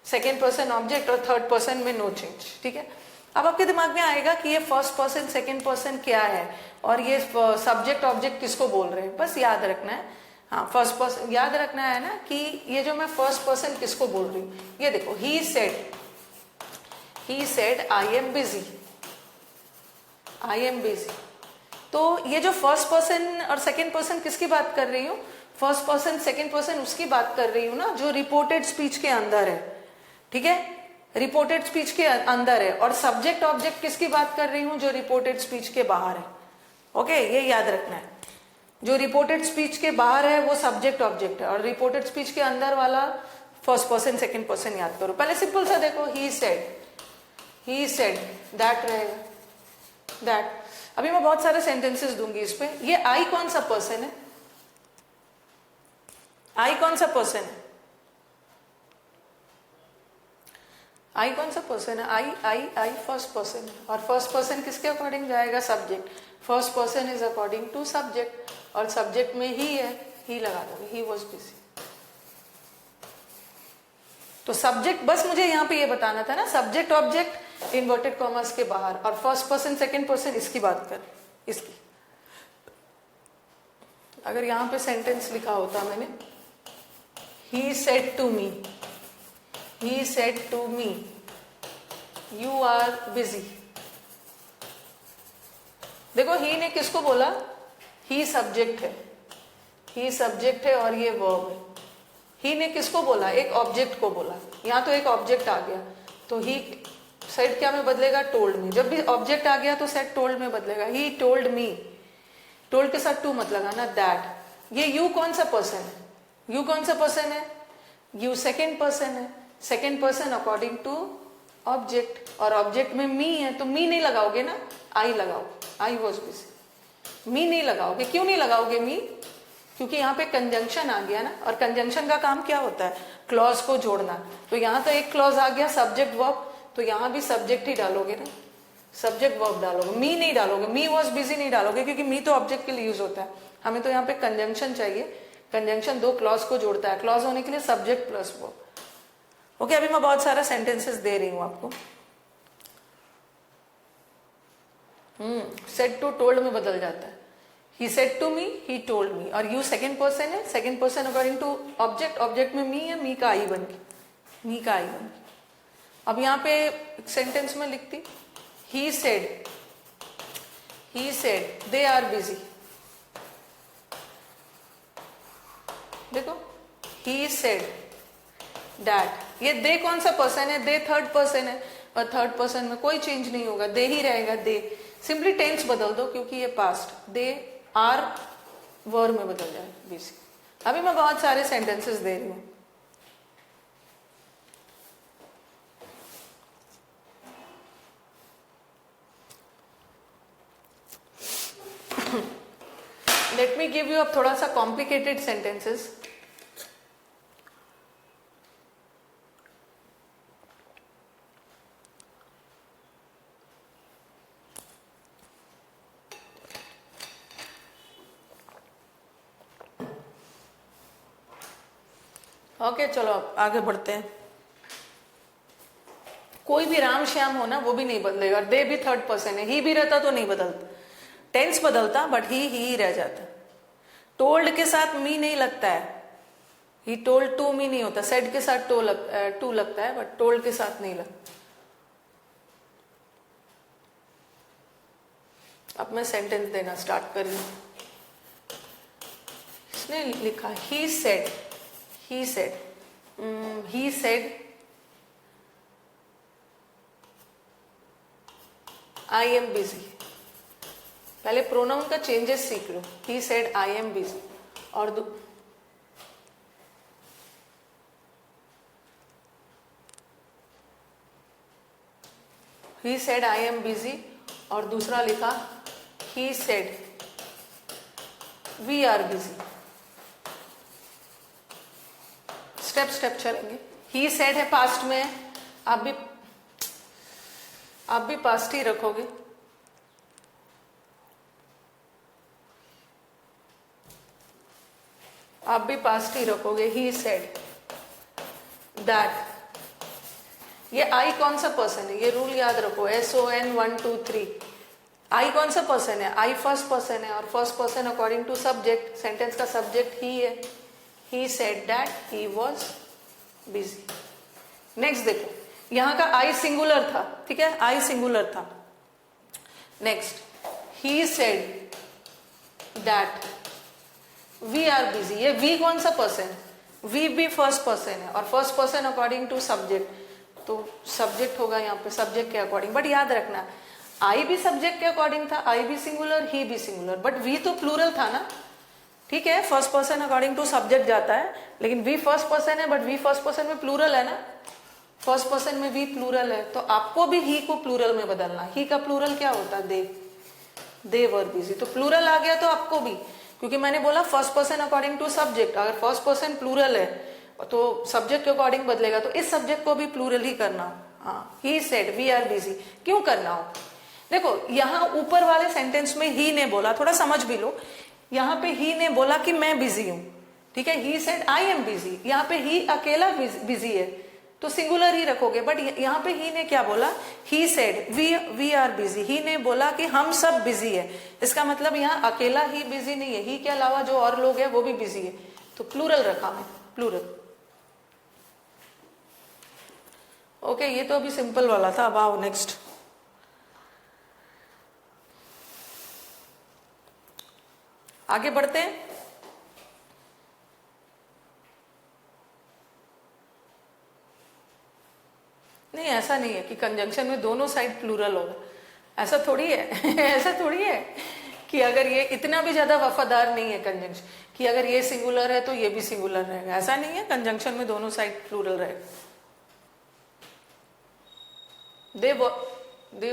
Speaker 1: second person object, और थर्ड पर्सन में नो चेंज। ठीक है, अब आपके दिमाग में आएगा कि ये फर्स्ट पर्सन सेकेंड पर्सन क्या है, और ये सब्जेक्ट ऑब्जेक्ट किसको बोल रहे हैं। बस याद रखना है, हाँ फर्स्ट पर्सन याद रखना है ना, कि ये जो मैं फर्स्ट पर्सन किसको बोल रही हूँ। ये देखो, he said I am busy, I am busy. तो ये जो फर्स्ट पर्सन और सेकेंड पर्सन किसकी बात कर रही हूँ, फर्स्ट पर्सन सेकेंड पर्सन उसकी बात कर रही हूँ ना जो रिपोर्टेड स्पीच के अंदर है। ठीक है, रिपोर्टेड स्पीच के अंदर है, और सब्जेक्ट ऑब्जेक्ट किसकी बात कर रही हूँ, जो रिपोर्टेड स्पीच के बाहर है। ओके, ये याद रखना है, जो रिपोर्टेड स्पीच के बाहर है वो सब्जेक्ट ऑब्जेक्ट है, और रिपोर्टेड स्पीच के अंदर वाला फर्स्ट पर्सन सेकेंड पर्सन याद करो। पहले सिंपल सा देखो, ही सेड, दैट रहेगा, दैट। अभी मैं बहुत सारे सेंटेंसेस दूंगी इस पे। ये आई कौन सा पर्सन है, आई कौन सा पर्सन है, आई कौन सा पर्सन है? आई आई आई फर्स्ट पर्सन है, और फर्स्ट पर्सन किसके अकॉर्डिंग जाएगा? Subject. First person is according to subject, और सब्जेक्ट में ही है, ही लगा दोगे, ही वॉज बिजी। तो सब्जेक्ट, बस मुझे यहाँ पे ये बताना था ना, सब्जेक्ट ऑब्जेक्ट इन्वर्टेड कॉमर्स के बाहर, और फर्स्ट पर्सन सेकंड पर्सन इसकी बात कर, इसकी। अगर यहाँ पे सेंटेंस लिखा होता मैंने, he said to me, he said to me you are busy। देखो ही ने किसको बोला? ही सब्जेक्ट है, ही सब्जेक्ट है और ये वर्ब है। ही ने किसको बोला? एक ऑब्जेक्ट को बोला। यहाँ तो एक ऑब्जेक्ट आ गया, तो ही सेड क्या में बदलेगा? Told me. जब भी ऑब्जेक्ट आ गया तो सेड टोल्ड में बदलेगा। ही टोल्ड मी, टोल्ड के साथ टू मत लगाना, दैट। ये यू कौन सा पर्सन है? यू कौन सा पर्सन है? यू सेकेंड पर्सन है। Second person according to object, और ऑब्जेक्ट में मी है, तो मी नहीं लगाओगे ना, आई लगाओगे। आई वॉज बिजी, मी नहीं लगाओगे। क्यों नहीं लगाओगे मी? क्योंकि यहाँ पे कंजंक्शन आ गया ना, और कंजंक्शन का काम क्या होता है? क्लॉज को जोड़ना। तो यहाँ तो एक क्लॉज आ गया सब्जेक्ट वर्ब, तो यहाँ भी सब्जेक्ट ही डालोगे ना, सब्जेक्ट वर्ब डालोगे, मी नहीं डालोगे। मी वॉज बिजी नहीं डालोगे, क्योंकि मी तो ऑब्जेक्ट के लिए यूज होता है। हमें तो यहाँ पे कंजंक्शन चाहिए। कंजंक्शन दो क्लॉज को जोड़ता है, क्लॉज होने के लिए सब्जेक्ट प्लस वर्ब। ओके, अभी मैं बहुत सारा सेंटेंसेस दे रही हूं आपको। सेड टू टोल्ड में बदल जाता है। He said to me, he told me, और यू सेकेंड पर्सन है, second person according to object, object में मी है, मी का आई बन गया, मी का आई बन गया। अब यहाँ पे सेंटेंस में लिखती, he said they are busy. देखो, ही सेड दैट, ये दे कौन सा पर्सन है? दे थर्ड पर्सन है, और थर्ड पर्सन में कोई चेंज नहीं होगा, दे ही रहेगा। दे सिंपली टेंस बदल दो, क्योंकि ये पास्ट, दे आर वर्ब में बदल जाए बिजी। अभी मैं बहुत सारे सेंटेंसेस दे रही हूं। लेट मी गिव यू अब थोड़ा सा कॉम्प्लिकेटेड सेंटेंसेस। ओके, चलो आगे बढ़ते हैं। कोई भी राम श्याम हो ना, वो भी नहीं बदलेगा। दे भी थर्ड पर्सन है, ही भी रहता तो नहीं बदलता, टेंस बदलता, बट ही रह जाता। टोल्ड के साथ मी नहीं लगता है, ही टोल्ड टू मी नहीं होता। सेड के साथ टू लगता है, बट टोल्ड के साथ नहीं लगता। अब मैं सेंटेंस देना स्टार्ट कर रही हूं। इसने लिखा he said I am busy। पहले प्रोनाउन का चेंजेस सीख लो। he said I am busy, और he said I am busy, और दूसरा लिखा he said we are busy। Step step चलेंगे। ही सेड है, पास्ट में है, आप भी पास्ट ही रखोगे। आप भी पास्ट ही रखोगे। ही सेड दैट। ये आई कौन सा पर्सन है? ये रूल याद रखो, SON 1 2 3। आई कौन सा पर्सन है? आई फर्स्ट पर्सन है, और first person according to subject, sentence का सब्जेक्ट ही है। He said that he was busy। Next देखो, यहां का I सिंगुलर था, ठीक है, I सिंगुलर था। Next, he said that we are busy। ये we कौन सा पर्सन? we भी फर्स्ट पर्सन है, और first person according to subject, तो सब्जेक्ट होगा यहाँ पे सब्जेक्ट के अकॉर्डिंग। बट याद रखना, I भी सब्जेक्ट के अकॉर्डिंग था, I भी सिंगुलर, he भी सिंगुलर, बट we तो प्लूरल था ना, ठीक है। First person according to subject जाता है, लेकिन वी फर्स्ट पर्सन है, बट वी फर्स्ट पर्सन में प्लूरल है ना, फर्स्ट पर्सन में वी प्लूरल है, तो आपको भी ही को प्लूरल में बदलना। ही का प्लूरल क्या होता है? दे वर बिजी। तो प्लूरल आ गया तो आपको भी, क्योंकि मैंने बोला first person according to subject, अगर फर्स्ट पर्सन प्लूरल है तो सब्जेक्ट के अकॉर्डिंग बदलेगा, तो इस सब्जेक्ट को भी प्लूरल ही करना हाँ, he said we are busy, क्यों करना हो? देखो यहाँ ऊपर वाले सेंटेंस में ही ने बोला, थोड़ा समझ भी लो, यहाँ पे ही ने बोला कि मैं बिजी हूं, ठीक है, he said I am busy, यहाँ पे ही अकेला बिजी है तो सिंगुलर ही रखोगे, बट यहाँ पे ही ने क्या बोला, he said we are busy, he ने बोला कि हम सब बिजी है, इसका मतलब यहाँ अकेला ही बिजी नहीं है, ही के अलावा जो और लोग हैं वो भी बिजी है, तो प्लूरल रखा मैं, प्लूरल। ओके, ये तो अभी सिंपल वाला था, अब आओ नेक्स्ट। आगे बढ़ते हैं। नहीं, ऐसा नहीं है कि कंजंक्शन में दोनों साइड प्लूरल होगा, ऐसा थोड़ी है ऐसा थोड़ी है कि अगर ये इतना भी ज्यादा वफादार नहीं है कंजंक्शन कि अगर ये सिंगुलर है तो ये भी सिंगुलर रहेगा, ऐसा नहीं है, कंजंक्शन में दोनों साइड प्लूरल रहेगा। दे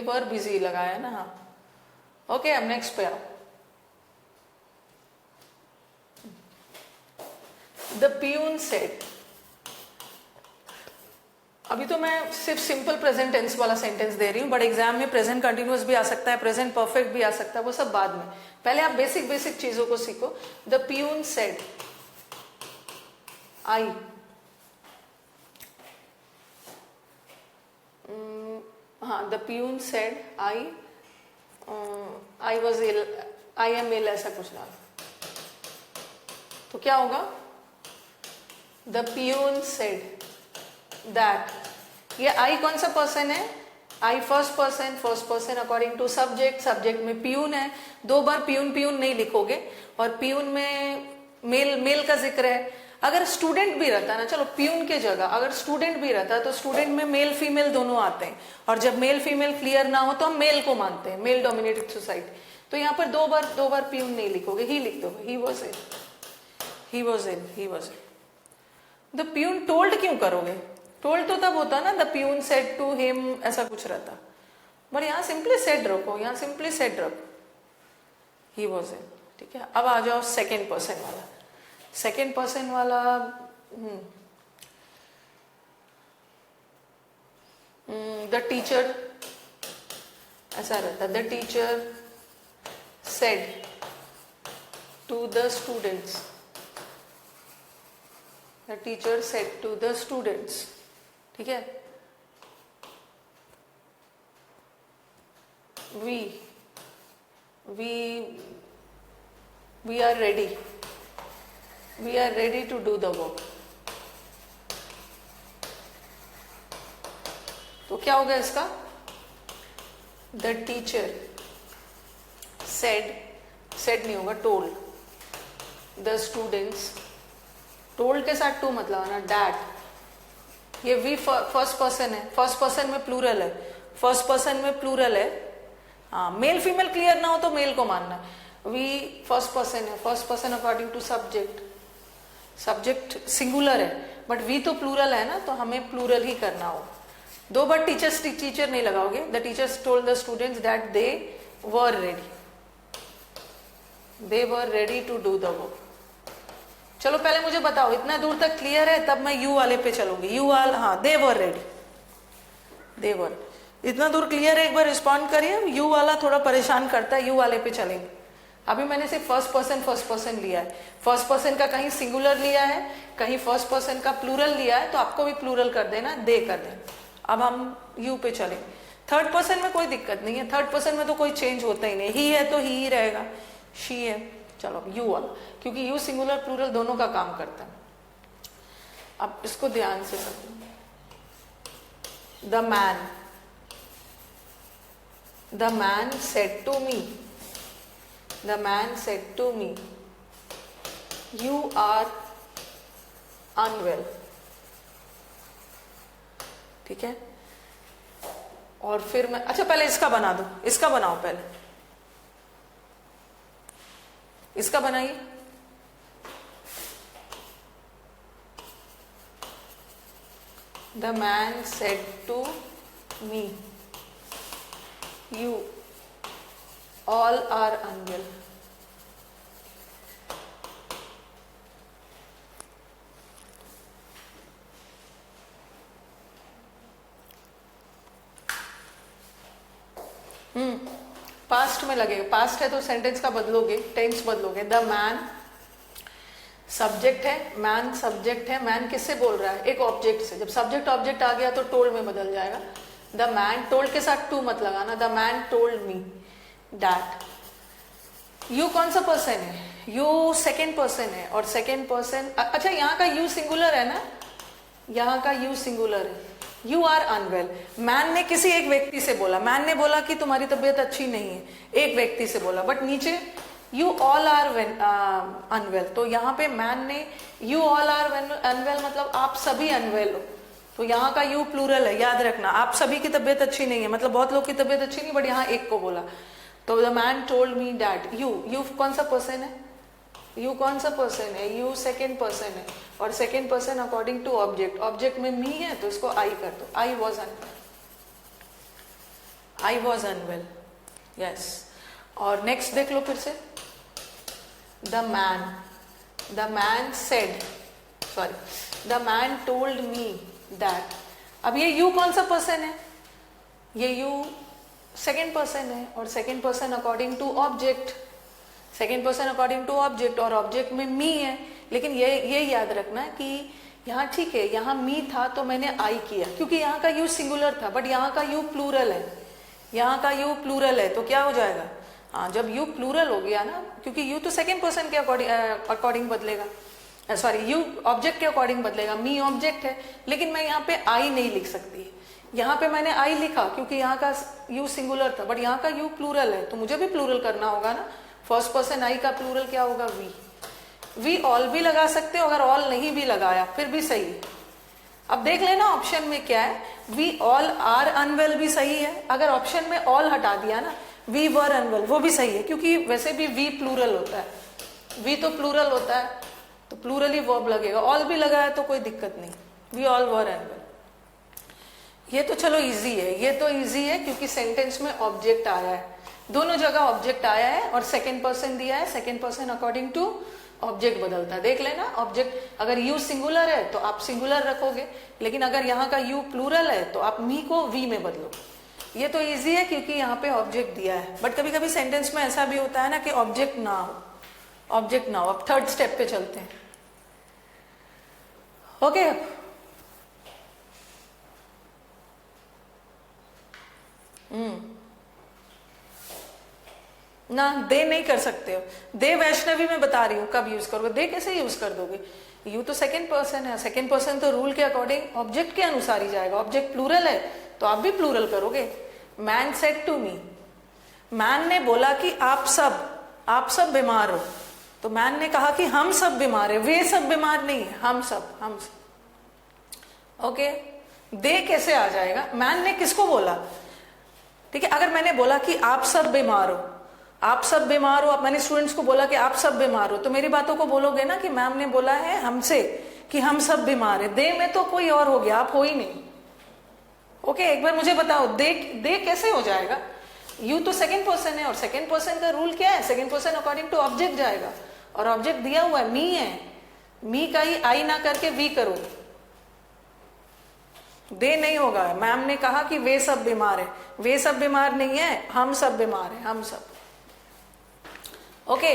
Speaker 1: वर बिजी लगाया ना, हाँ। ओके, अब नेक्स्ट पे आओ। द पियून सेड, अभी तो मैं सिर्फ सिंपल प्रेजेंट टेंस वाला सेंटेंस दे रही हूँ, बट एग्जाम में प्रेजेंट कंटिन्यूअस भी आ सकता है, प्रेजेंट परफेक्ट भी आ सकता है, वो सब बाद में, पहले आप बेसिक चीजों को सीखो। द पियून सेड आई, हाँ, the peon said I was ill, I am ill, ऐसा कुछ डाल, तो क्या होगा, द पियून सेड दैट, ये आई कौन सा पर्सन है, I first person according to subject, subject में पियून है, दो बार पियून नहीं लिखोगे, और पियून में मेल का जिक्र है। अगर स्टूडेंट भी रहता ना, चलो पियून के जगह अगर स्टूडेंट भी रहता तो स्टूडेंट में मेल फीमेल दोनों आते हैं, और जब मेल फीमेल क्लियर ना हो तो हम मेल को मानते हैं, मेल डोमिनेटेड सोसाइटी, तो यहाँ पर दो बार पियून नहीं लिखोगे, ही लिख दोगे, he was in. The peon told क्यों करोगे, टोल्ड तो तब होता ना, the peon said to him, ऐसा कुछ रहता, बट यहाँ सिंपली सेड रखो, यहाँ सिंपली सेड रखो, ही वॉज इन, ठीक है। अब आ जाओ सेकेंड पर्सन वाला, सेकेंड पर्सन वाला, द टीचर, ऐसा रहता, the teacher said to the students, the teacher said to the students, ठीक है। We are ready to do the work, तो क्या होगा इसका, द टीचर सेड नहीं होगा, टोल्ड, द स्टूडेंट्स, टोल्ड के साथ टू मतलब ना, डैट, ये वी फर्स्ट पर्सन है, फर्स्ट पर्सन में प्लूरल है, फर्स्ट पर्सन में प्लूरल है, हाँ, मेल फीमेल क्लियर ना हो तो मेल को मानना, वी फर्स्ट पर्सन है, first person according to subject, subject singular है, बट वी तो प्लूरल है ना, तो हमें प्लूरल ही करना हो, दो बार टीचर नहीं लगाओगे, the teachers told the students that they were ready to do the work. चलो पहले मुझे बताओ, इतना दूर तक क्लियर है, तब मैं यू वाले पे चलूंगी, यू वाल, हाँ, दे वर रेडी, देवर, इतना दूर क्लियर है, एक बार रिस्पॉन्ड करिए, यू वाला थोड़ा परेशान करता है, यू वाले पे चलेंगे। अभी मैंने सिर्फ फर्स्ट पर्सन लिया है, फर्स्ट पर्सन का कहीं सिंगुलर लिया है, कहीं फर्स्ट पर्सन का प्लूरल लिया है, तो आपको भी प्लूरल कर देना, दे कर देना। अब हम यू पे चलेंगे, थर्ड पर्सन में कोई दिक्कत नहीं है, थर्ड पर्सन में तो कोई चेंज होता ही नहीं, ही है तो ही रहेगा, शी है, चलो यू वाला, क्योंकि यू सिंगुलर प्लूरल दोनों का काम करता है। अब इसको ध्यान से समझो, the man said to me you are unwell, ठीक है। और फिर मैं, अच्छा पहले इसका बना दो, इसका बनाओ, पहले इसका बनाइए, the man said to me you all are unwell, past में लगेगा, पास्ट है तो सेंटेंस का बदलोगे, टेंस बदलोगे। द मैन सब्जेक्ट है, मैन सब्जेक्ट है, मैन किससे बोल रहा है? एक ऑब्जेक्ट से। जब सब्जेक्ट ऑब्जेक्ट आ गया तो टोल्ड में बदल जाएगा। द मैन, टोल्ड के साथ टू मत लगाना, the man told me that. You कौन सा पर्सन है? यू सेकेंड पर्सन है, और सेकेंड पर्सन, अच्छा यहाँ का यू सिंगुलर है ना, यहाँ का यू सिंगुलर है। यू आर अनवेल, मैन ने किसी एक व्यक्ति से बोला, मैन ने बोला कि तुम्हारी तबीयत अच्छी नहीं है, एक व्यक्ति से बोला, बट नीचे यू ऑल आर अनवेल, तो यहाँ पे मैन ने यू ऑल आर अनवेल मतलब आप सभी अनवेल हो, तो यहाँ का यू प्लूरल है, याद रखना। आप सभी की तबीयत अच्छी नहीं है मतलब बहुत लोग की तबीयत अच्छी नहीं, बट यहाँ एक को बोला। तो the man told me that. You कौन सा पर्सन है? यू कौन सा पर्सन है? यू सेकेंड पर्सन है, और second person according to object, object में मी है तो इसको आई कर दो। I was unwell, I was unwell, yes. और नेक्स्ट देख लो फिर से, the man said, sorry, the man told me that. अब ये यू कौन सा पर्सन है? ये यू सेकेंड पर्सन है, और second person according to object, second person according to object, और ऑब्जेक्ट में मी है। लेकिन ये याद रखना कि यहाँ ठीक है, यहाँ मी था तो मैंने आई किया क्योंकि यहाँ का यू सिंगुलर था, बट यहाँ का यू प्लूरल है, यहाँ का यू प्लूरल है, तो क्या हो जाएगा? हाँ, जब यू प्लूरल हो गया ना, क्योंकि यू तो सेकेंड पर्सन के अकॉर्डिंग बदलेगा, सॉरी यू ऑब्जेक्ट के अकॉर्डिंग बदलेगा, मी ऑब्जेक्ट है, लेकिन मैं यहाँ पे आई नहीं लिख सकती। यहाँ पे मैंने आई लिखा क्योंकि यहाँ का यू सिंगुलर था, बट यहाँ का यू प्लूरल है, तो मुझे भी प्लूरल करना होगा ना। फर्स्ट पर्सन आई का प्लूरल क्या होगा? वी ऑल भी लगा सकते हो, अगर ऑल नहीं भी लगाया फिर भी सही है। अब देख लेना ऑप्शन में क्या है, वी ऑल आर अनवेल भी सही है, अगर ऑप्शन में ऑल हटा दिया ना, वी वर अनवेल, वो भी सही है, क्योंकि वैसे भी वी प्लूरल होता है, वी तो प्लूरल होता है तो प्लूरल ही वर्ब लगेगा। ऑल भी लगाया तो कोई दिक्कत नहीं, वी ऑल वर अनवेल। ये तो चलो इजी है, ये तो इजी है क्योंकि सेंटेंस में ऑब्जेक्ट आया है, दोनों जगह ऑब्जेक्ट आया है और सेकेंड पर्सन दिया है, second person according to object बदलता है। देख लेना, ऑब्जेक्ट अगर यू सिंगुलर है तो आप सिंगुलर रखोगे, लेकिन अगर यहाँ का यू प्लूरल है तो आप मी को वी में बदलो। ये तो इजी है क्योंकि यहाँ पे ऑब्जेक्ट दिया है, बट कभी कभी सेंटेंस में ऐसा भी होता है ना कि ऑब्जेक्ट ना हो, ऑब्जेक्ट ना हो। अब थर्ड स्टेप पे चलते हैं। ओके, ना दे नहीं कर सकते हो, दे वैष्णवी में बता रही हूँ कब यूज करोगे, दे कैसे यूज कर दोगे? यू तो सेकेंड पर्सन है, सेकेंड पर्सन तो रूल के अकॉर्डिंग ऑब्जेक्ट के अनुसार ही जाएगा, ऑब्जेक्ट प्लूरल है तो आप भी प्लूरल करोगे। Man said to me, man ने बोला कि आप सब बीमार हो, तो मैन ने कहा कि हम सब बीमार है, वे सब बीमार नहीं है, हम सब। ओके, दे कैसे आ जाएगा? मैन ने किसको बोला? ठीक है, अगर मैंने बोला कि आप सब बीमार हो, आप सब बीमार हो, मैंने स्टूडेंट्स को बोला कि आप सब बीमार हो, तो मेरी बातों को बोलोगे ना कि मैम ने बोला है हमसे कि हम सब बीमार है। दे में तो कोई और हो गया, आप हो ही नहीं। ओके, एक बार मुझे बताओ, दे कैसे हो जाएगा? यू तो सेकेंड पर्सन है, और सेकेंड पर्सन का रूल क्या है? Second person according to object जाएगा, और ऑब्जेक्ट दिया हुआ है मी है, मी का ही आई ना करके वी करो, दे नहीं होगा। मैम ने कहा कि वे सब बीमार है, वे सब बीमार नहीं है, हम सब बीमार है, हम सब। ओके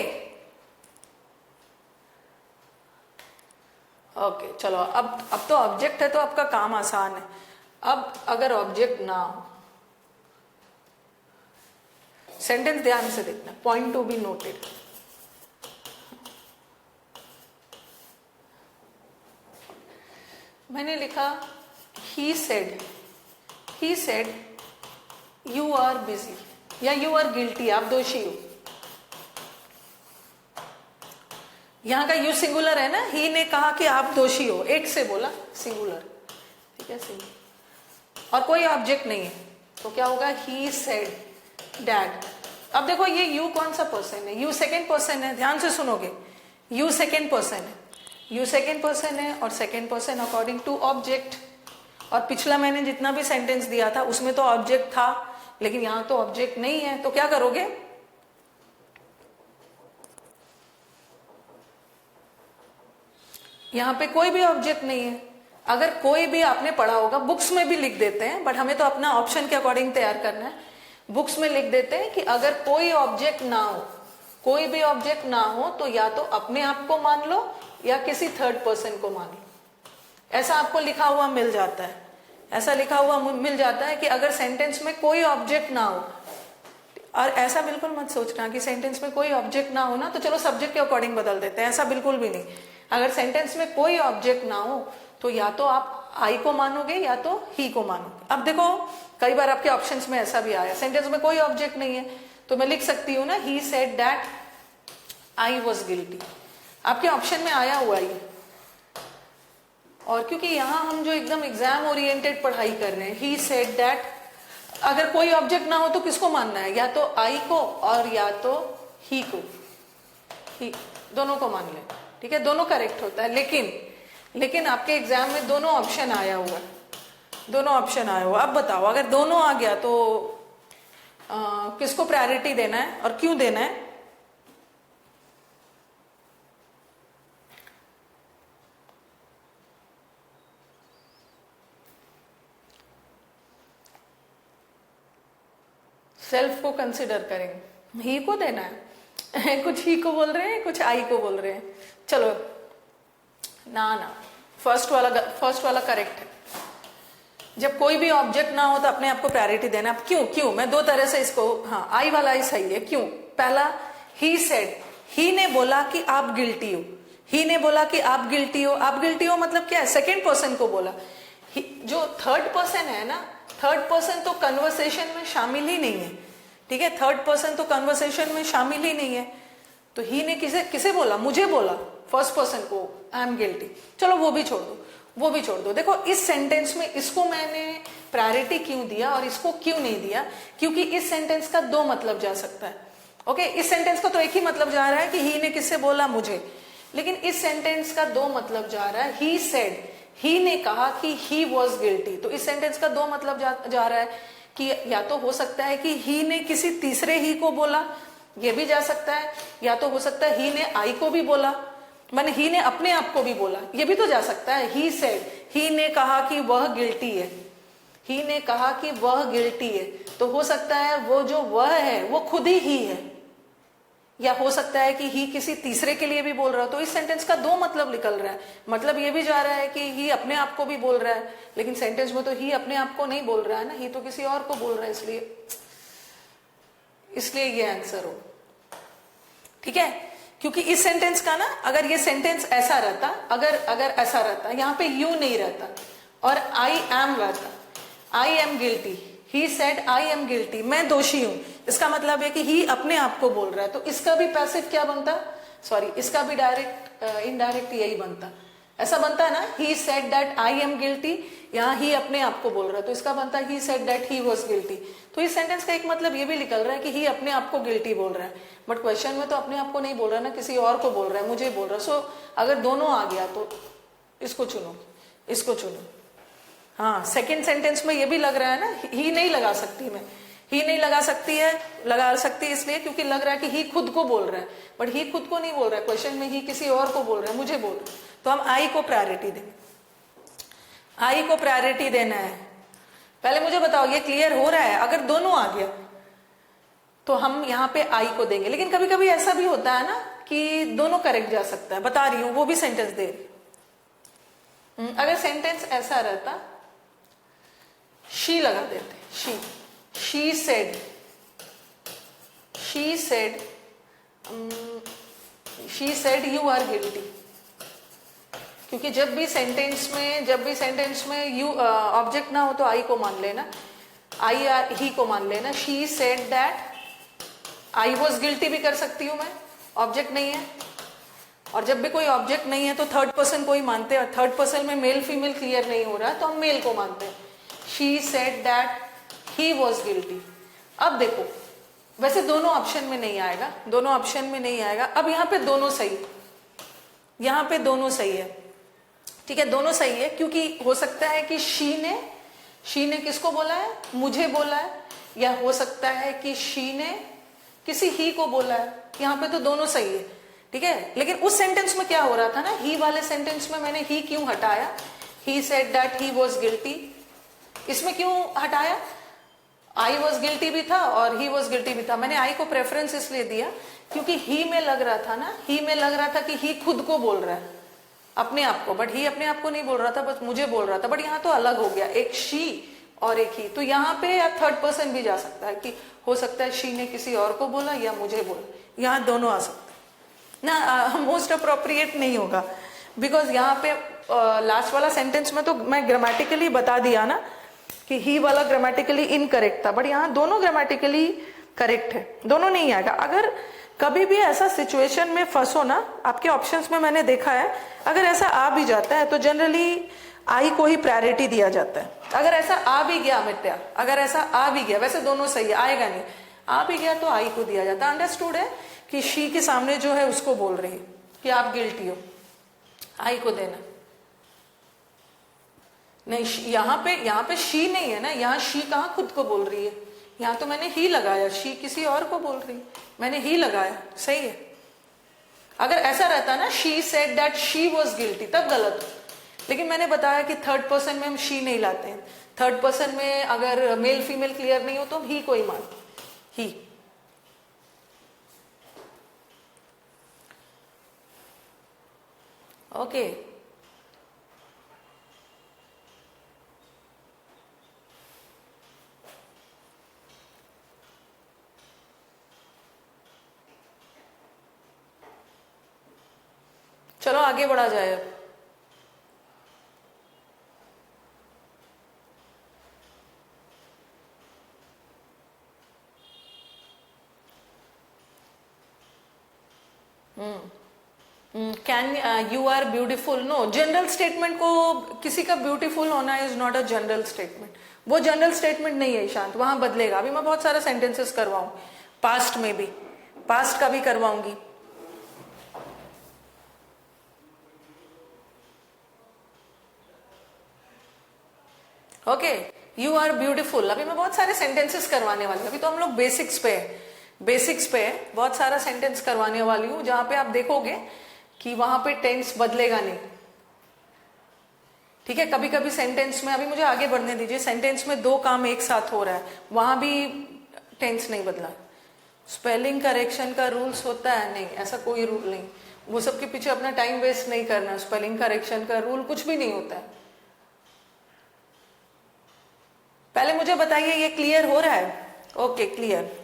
Speaker 1: ओके, चलो अब तो ऑब्जेक्ट है तो आपका काम आसान है। अब अगर ऑब्जेक्ट ना हो, सेंटेंस ध्यान से देखना, पॉइंट टू बी नोटेड। मैंने लिखा he said you are busy या you are guilty, आप दोषी हो। यहाँ का यू सिंगुलर है ना, ही ने कहा कि आप दोषी हो, एक से बोला, सिंगुलर, ठीक है, सिंगुलर, और कोई ऑब्जेक्ट नहीं है, तो क्या होगा? He said dad. अब देखो ये यू कौन सा पर्सन है? यू सेकेंड पर्सन है, ध्यान से सुनोगे, यू सेकेंड पर्सन है, यू सेकेंड पर्सन है, और second person according to object. और पिछला मैंने जितना भी सेंटेंस दिया था उसमें तो ऑब्जेक्ट था, लेकिन यहां तो ऑब्जेक्ट नहीं है, तो क्या करोगे? यहाँ पे कोई भी ऑब्जेक्ट नहीं है। अगर कोई भी आपने पढ़ा होगा, बुक्स में भी लिख देते हैं, बट हमें तो अपना ऑप्शन के अकॉर्डिंग तैयार करना है। बुक्स में लिख देते हैं कि अगर कोई ऑब्जेक्ट ना हो, कोई भी ऑब्जेक्ट ना हो, तो या तो अपने आप को मान लो या किसी थर्ड पर्सन को मान लो। ऐसा आपको लिखा हुआ मिल जाता है, ऐसा लिखा हुआ मिल जाता है कि अगर सेंटेंस में कोई ऑब्जेक्ट ना हो, और ऐसा बिल्कुल मत सोचना कि सेंटेंस में कोई ऑब्जेक्ट ना हो ना तो चलो सब्जेक्ट के अकॉर्डिंग बदल देते हैं, ऐसा बिल्कुल भी नहीं। अगर सेंटेंस में कोई ऑब्जेक्ट ना हो तो या तो आप आई को मानोगे या तो ही को मानोगे। अब देखो कई बार आपके ऑप्शंस में ऐसा भी आया, सेंटेंस में कोई ऑब्जेक्ट नहीं है तो मैं लिख सकती हूँ ना, he said that I was guilty, आपके ऑप्शन में आया हुआ ही। और क्योंकि यहाँ हम जो एकदम एग्जाम ओरिएंटेड पढ़ाई कर रहे हैं, ही सेड दैट, अगर कोई ऑब्जेक्ट ना हो तो किसको मानना है, या तो आई को और या तो ही को, ही दोनों को मान ले, ठीक है, दोनों करेक्ट होता है। लेकिन आपके एग्जाम में दोनों ऑप्शन आया हुआ है, दोनों ऑप्शन आया हुआ। अब बताओ अगर दोनों आ गया तो किसको प्रायोरिटी देना है और क्यों देना है? सेल्फ को कंसिडर करेंगे, ही को देना है कुछ ही को बोल रहे हैं, कुछ आई को बोल रहे हैं। चलो ना फर्स्ट वाला करेक्ट है। जब कोई भी ऑब्जेक्ट ना हो तो अपने आप को प्रायोरिटी देना। अब क्यों मैं दो तरह से इसको, हाँ आई वाला ही सही है। क्यों? पहला, ही सेड, ही ने बोला कि आप गिल्टी हो, ही ने बोला कि आप गिल्टी हो। आप गिल्टी हो मतलब क्या है? सेकेंड पर्सन को बोला। जो थर्ड पर्सन है ना, थर्ड पर्सन तो कन्वर्सेशन में शामिल ही नहीं है, ठीक है, थर्ड पर्सन तो कन्वर्सेशन में शामिल ही नहीं है। तो ही ने किसे बोला? मुझे बोला, फर्स्ट पर्सन को, आई एम गिल्टी। चलो वो भी छोड़ दो। देखो इस सेंटेंस में इसको मैंने प्रायोरिटी क्यों दिया और इसको क्यों नहीं दिया, क्योंकि इस सेंटेंस का दो मतलब जा सकता है। ओके, इस सेंटेंस का तो एक ही मतलब जा रहा है कि ही ने किससे बोला? मुझे। लेकिन इस सेंटेंस का दो मतलब जा रहा है, ही सेड, ही ने कहा कि ही वॉज गिल्टी। तो इस सेंटेंस का दो मतलब जा रहा है कि या तो हो सकता है कि ही ने किसी तीसरे ही को बोला, ये भी जा सकता है, या तो हो सकता है ही ने आई को भी बोला, माने ही ने अपने आप को भी बोला, ये भी तो जा सकता है। ही सेड, ही ने कहा कि वह गिल्टी है, ही ने कहा कि वह गिल्टी है, तो हो सकता है वो जो वह है वो खुद ही है, या हो सकता है कि ही किसी तीसरे के लिए भी बोल रहा हो। तो इस सेंटेंस का दो मतलब निकल रहा है। मतलब ये भी जा रहा है कि ही अपने आप को भी बोल रहा है, लेकिन सेंटेंस में तो ही अपने आप को नहीं बोल रहा है ना, ही तो किसी और को बोल रहा है, इसलिए ये आंसर हो, ठीक है। क्योंकि इस सेंटेंस का ना, अगर ये सेंटेंस ऐसा रहता, अगर ऐसा रहता, यहाँ पे यू नहीं रहता और आई एम रहता, I am guilty, he said I am guilty, मैं दोषी हूं, इसका मतलब है कि ही अपने आप को बोल रहा है। तो इसका भी पैसिव क्या बनता? सॉरी, इसका भी डायरेक्ट इनडायरेक्ट यही बनता, ऐसा बनता है ना, he said that I am guilty, यहाँ ही अपने आप को बोल रहा है, तो इसका बनता है he said that he was guilty. तो इस सेंटेंस का एक मतलब ये भी निकल रहा है कि ही अपने आप को गिल्टी बोल रहा है, बट क्वेश्चन में तो अपने आप को नहीं बोल रहा है ना, किसी और को बोल रहा है, मुझे बोल रहा है। सो अगर दोनों आ गया तो इसको चुनो। हाँ, सेकेंड सेंटेंस में ये भी लग रहा है ना, ही नहीं लगा सकती मैं, ही नहीं लगा सकती इसलिए क्योंकि लग रहा है कि ही खुद को बोल रहा है, बट ही खुद को नहीं बोल रहा है, क्वेश्चन में ही किसी और को बोल रहा है, मुझे बोल रहा है। तो हम आई को प्रायोरिटी देंगे, आई को प्रायोरिटी देना है। पहले मुझे बताओ ये क्लियर हो रहा है? अगर दोनों आ गया तो हम यहाँ पे आई को देंगे, लेकिन कभी कभी ऐसा भी होता है ना कि दोनों करेक्ट जा सकता है, बता रही हूं, वो भी सेंटेंस दे रही। अगर सेंटेंस ऐसा रहता, शी लगा देते, she said you are guilty, क्योंकि जब भी सेंटेंस में यू ऑब्जेक्ट ना हो तो आई को मान लेना, आई ही को मान लेना। She said that I was guilty भी कर सकती हूं मैं, ऑब्जेक्ट नहीं है, और जब भी कोई ऑब्जेक्ट नहीं है तो थर्ड पर्सन को ही मानते हैं, और थर्ड पर्सन में मेल फीमेल क्लियर नहीं हो रहा है तो हम मेल को मानते हैं। She said that he was guilty. अब देखो, वैसे दोनों ऑप्शन में नहीं आएगा, अब यहाँ पे दोनों सही है, ठीक है, दोनों सही है, क्योंकि हो सकता है कि शी ने किसको बोला है? मुझे बोला है, या हो सकता है कि शी ने किसी ही को बोला है, यहाँ पे तो दोनों सही है, ठीक है। लेकिन उस सेंटेंस में क्या हो रहा था ना, ही वाले सेंटेंस में मैंने ही क्यों हटाया? ही said that he was guilty, इसमें क्यों हटाया? आई वॉज गिल्टी भी था और ही वॉज गिल्टी भी था। मैंने आई को प्रेफरेंस इसलिए दिया क्योंकि ही में लग रहा था ना, ही में लग रहा था कि ही खुद को बोल रहा है अपने आप को, बट ही अपने आप को नहीं बोल रहा था, बस मुझे बोल रहा था। बट यहाँ तो अलग हो गया, एक शी और एक ही। तो यहाँ पे थर्ड पर्सन भी जा सकता है कि हो सकता है शी ने किसी और को बोला या मुझे बोला, यहाँ दोनों आ सकते ना। मोस्ट अप्रोप्रिएट नहीं होगा बिकॉज यहाँ पे लास्ट वाला सेंटेंस में तो मैं ग्रामेटिकली बता दिया ना कि ही वाला ग्रामेटिकली इनकरेक्ट था, बट यहाँ दोनों ग्रामेटिकली करेक्ट है, दोनों नहीं आएगा। अगर कभी भी ऐसा सिचुएशन में फंसो ना, आपके ऑप्शंस में मैंने देखा है, अगर ऐसा आ भी जाता है तो जनरली आई को ही प्रायोरिटी दिया जाता है। अगर ऐसा आ भी गया मित्या, अगर ऐसा आ भी गया, वैसे दोनों सही है, आएगा नहीं, आ भी गया तो आई को दिया जाता है। अंडरस्टूड है कि शी के सामने जो है उसको बोल रही है कि आप गिल्टी हो, आई को देना नहीं। यहाँ पे शी नहीं है ना, यहाँ शी कहाँ खुद को बोल रही है, यहाँ तो मैंने ही लगाया, शी किसी और को बोल रही, मैंने ही लगाया, सही है। अगर ऐसा रहता ना she said that she was guilty, तब गलत हो। लेकिन मैंने बताया कि थर्ड पर्सन में हम शी नहीं लाते हैं, थर्ड पर्सन में अगर मेल फीमेल क्लियर नहीं हो तो हम ही को ही मानते, ही। ओके चलो आगे बढ़ा जाए अब। Can you are beautiful, no, general statement को किसी का ब्यूटीफुल होना is not a general statement, वो जनरल स्टेटमेंट नहीं है ईशांत, वहां बदलेगा। अभी मैं बहुत सारा सेंटेंसेस करवाऊं, पास्ट में भी, पास्ट का भी करवाऊंगी। ओके, यू आर ब्यूटीफुल, अभी मैं बहुत सारे सेंटेंसेस करवाने वाली हूँ। अभी तो हम लोग बेसिक्स पे है, बेसिक्स पे बहुत सारा सेंटेंस करवाने वाली हूँ, जहां पे आप देखोगे कि वहां पे टेंस बदलेगा नहीं। ठीक है, कभी कभी सेंटेंस में, अभी मुझे आगे बढ़ने दीजिए, सेंटेंस में दो काम एक साथ हो रहा है, वहां भी टेंस नहीं बदला। स्पेलिंग करेक्शन का रूल्स होता है, नहीं, ऐसा कोई रूल नहीं, वो सब के पीछे अपना टाइम वेस्ट नहीं करना। स्पेलिंग करेक्शन का रूल कुछ भी नहीं होता है। पहले मुझे बताइए ये क्लियर हो रहा है? Okay, clear.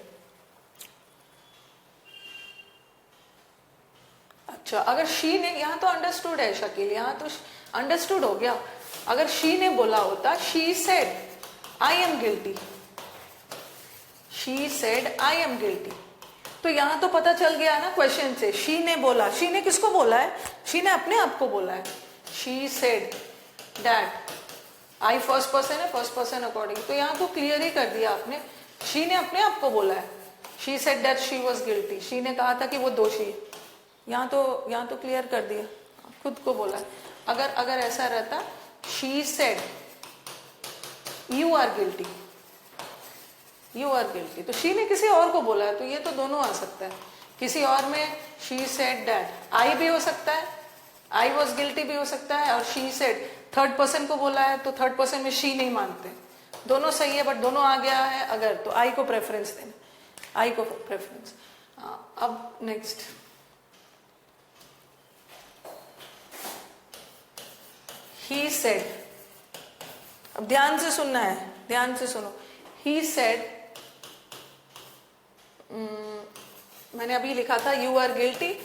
Speaker 1: अच्छा, अगर शी ने, यहाँ तो अंडरस्टूड है शकील, यहाँ तो अंडरस्टूड हो गया। अगर शी ने बोला होता, she said I am guilty, she said I am guilty, तो यहाँ तो पता चल गया ना क्वेश्चन से, शी ने बोला, शी ने किसको बोला है? शी ने अपने आप को बोला है। She said that, I first person है, फर्स्ट पर्सन अकॉर्डिंग, तो यहाँ तो क्लियर ही कर दिया आपने, शी ने अपने आप को बोला है। She said that she was guilty, she ने कहा था कि वो दोषी है, यहाँ तो क्लियर कर दिया, खुद को बोला है। अगर ऐसा रहता, she said you are guilty, you are guilty, तो शी ने किसी और को बोला है, तो ये तो दोनों आ सकता है। किसी और में शी सेड दैट, आई भी हो सकता है, आई वॉज गिल्टी भी हो सकता है, और शी सेड थर्ड पर्सन को बोला है, तो थर्ड पर्सन में शी नहीं मानते, दोनों सही है, बट दोनों आ गया है अगर, तो आई को प्रेफरेंस देना, आई को प्रेफरेंस। अब नेक्स्ट, ही सेड, अब ध्यान से सुनना है, ध्यान से सुनो। ही सेड, मैंने अभी लिखा था यू आर गिल्टी,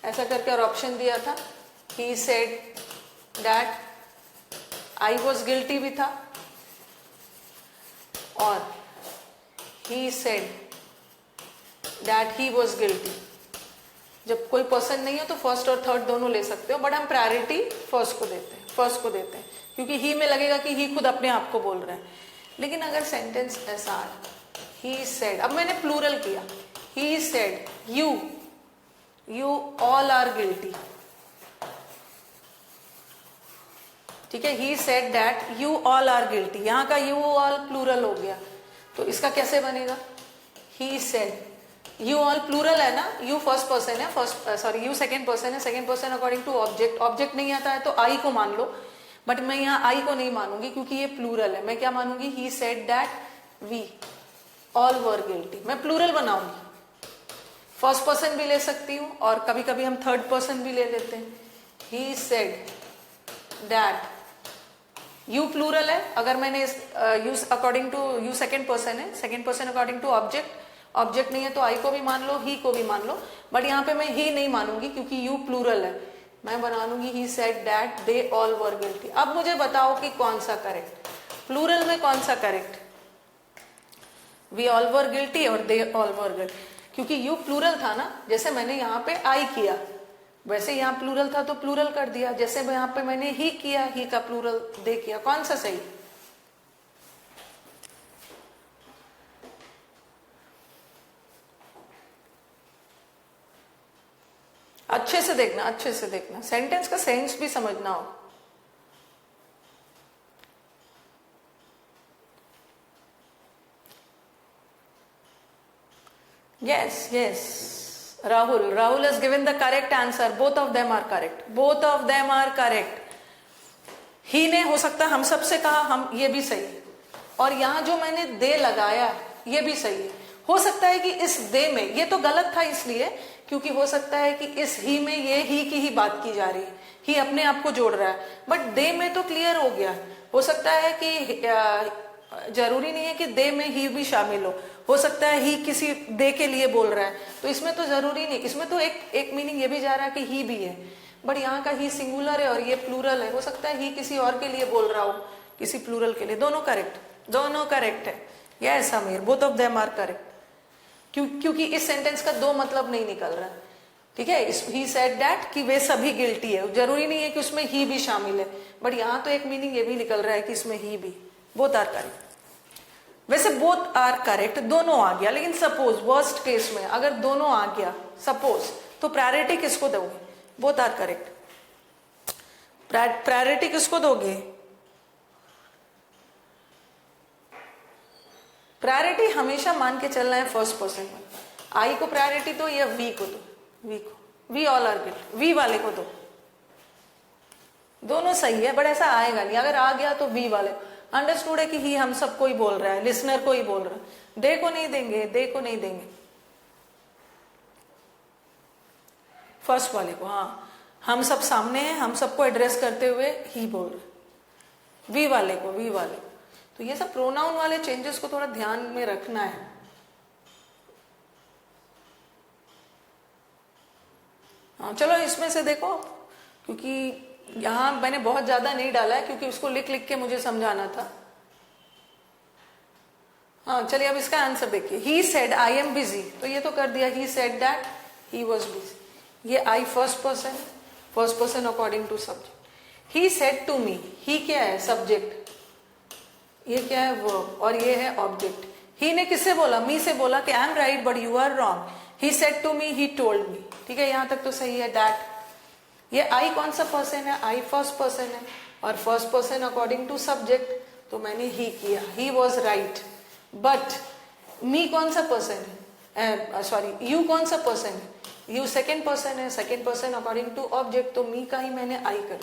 Speaker 1: ऐसा करके और ऑप्शन दिया था। ही said that I was guilty भी था, और ही said that he was guilty. जब कोई पर्सन नहीं हो तो फर्स्ट और थर्ड दोनों ले सकते हो, बट हम प्रायोरिटी फर्स्ट को देते हैं, फर्स्ट को देते हैं, क्योंकि ही में लगेगा कि ही खुद अपने आप को बोल रहे हैं। लेकिन अगर सेंटेंस ऐसा है, ही सेड, अब मैंने प्लूरल किया, he said you all are guilty, ठीक है, he said that you all are guilty, यहाँ का यू ऑल प्लूरल हो गया, तो इसका कैसे बनेगा? He said, you all plural है ना, यू फर्स्ट पर्सन है, यू सेकेंड पर्सन है, second person according to object, object नहीं आता है तो आई को मान लो, बट मैं यहाँ आई को नहीं मानूंगी क्योंकि ये प्लूरल है। मैं क्या मानूंगी, he said that we all were guilty. मैं प्लूरल बनाऊंगी, फर्स्ट पर्सन भी ले सकती हूँ और कभी कभी हम थर्ड पर्सन भी ले लेते हैं। He said that, you plural है, अगर मैंने you according to you second person है, second person according to object, object नहीं है तो आई को भी मान लो, ही को भी मान लो, बट यहाँ पे मैं ही नहीं मानूंगी क्योंकि यू प्लूरल है। मैं बना लूंगी ही said that they all were guilty. अब मुझे बताओ कि कौन सा करेक्ट, प्लूरल में कौन सा correct, we all were guilty और दे ऑल वर गिल्टी? क्योंकि यू प्लूरल था ना, जैसे मैंने यहाँ पे आई किया वैसे यहाँ प्लूरल था तो प्लूरल कर दिया, जैसे यहाँ पे मैंने ही किया, ही का प्लूरल दे किया। कौन सा सही? अच्छे से देखना, अच्छे से देखना, सेंटेंस का सेंस भी समझना हो। Yes, yes. Rahul has given the correct answer. Both of them are correct. Both of them are correct. ही ने हो सकता है हम सबसे कहा, हम ये भी सही है। और यहाँ जो मैंने दे लगाया ये भी सही है। हो सकता है कि इस दे में, ये तो गलत था इसलिए क्योंकि हो सकता है कि इस ही में ये ही की ही बात की जा रही है, ही अपने आप को जोड़ रहा है, बट दे में तो क्लियर हो गया। हो सकता है कि जरूरी नहीं है कि दे में ही भी शामिल हो सकता है ही किसी दे के लिए बोल रहा है, तो इसमें तो जरूरी नहीं, इसमें तो एक मीनिंग ये भी जा रहा है कि ही भी है, बट यहाँ का ही सिंगुलर है और ये प्लूरल है। हो सकता है ही किसी और के लिए बोल रहा हो, किसी प्लूरल के लिए। दोनों करेक्ट, दोनों करेक्ट है। Yes Sameer, both of them are correct. क्योंकि इस सेंटेंस का दो मतलब नहीं निकल रहा, ठीक है। ही सेड दैट कि वे सभी गिल्टी है, जरूरी नहीं है कि उसमें ही भी शामिल है, बट यहाँ तो एक मीनिंग ये भी निकल रहा है कि इसमें ही भी। Both are correct. वैसे बोथ आर करेक्ट, दोनों आ गया, लेकिन सपोज वर्स्ट केस में अगर दोनों आ गया सपोज, तो प्रायोरिटी किसको दोगे? बोथ आर करेक्ट, प्रायोरिटी किसको दोगे? प्रायोरिटी हमेशा मान के चलना है फर्स्ट पर्सन में। आई को प्रायोरिटी दो या वी को दो? वी को, we all are guilt, we वाले को दो। दोनों सही है, बट ऐसा आएगा नहीं। अगर आ गया तो वी वाले। अंडरस्टूड है कि ही हम सबको ही बोल रहा है, लिसनर को ही बोल रहा है, दे को नहीं देंगे, दे को नहीं देंगे, फर्स्ट वाले को। हाँ, हम सब सामने हैं, हम सबको एड्रेस करते हुए ही बोल रहे। वी वाले को, वी वाले को। तो ये सब प्रोनाउन वाले चेंजेस को थोड़ा ध्यान में रखना है। हाँ चलो इसमें से देखो, क्योंकि यहां मैंने बहुत ज्यादा नहीं डाला है क्योंकि उसको लिख लिख के मुझे समझाना था। हाँ चलिए अब इसका आंसर देखिए। He said I am busy, तो ये तो कर दिया। He said that he was busy, ये I first person according to subject. He said to me, he क्या है? सब्जेक्ट, ये क्या है? वर्ब, और ये है ऑब्जेक्ट। ही ने किससे बोला? मी से बोला कि I am right but you are wrong. He said to me, he told me. ठीक है, यहां तक तो सही है। दैट, ये आई कौन सा पर्सन है? आई फर्स्ट पर्सन है, और first person according to subject, तो मैंने ही किया, he was right. But me कौन सा पर्सन है? सॉरी, यू कौन सा पर्सन है? यू सेकेंड पर्सन है, second person according to object, तो मी का ही मैंने आई कर,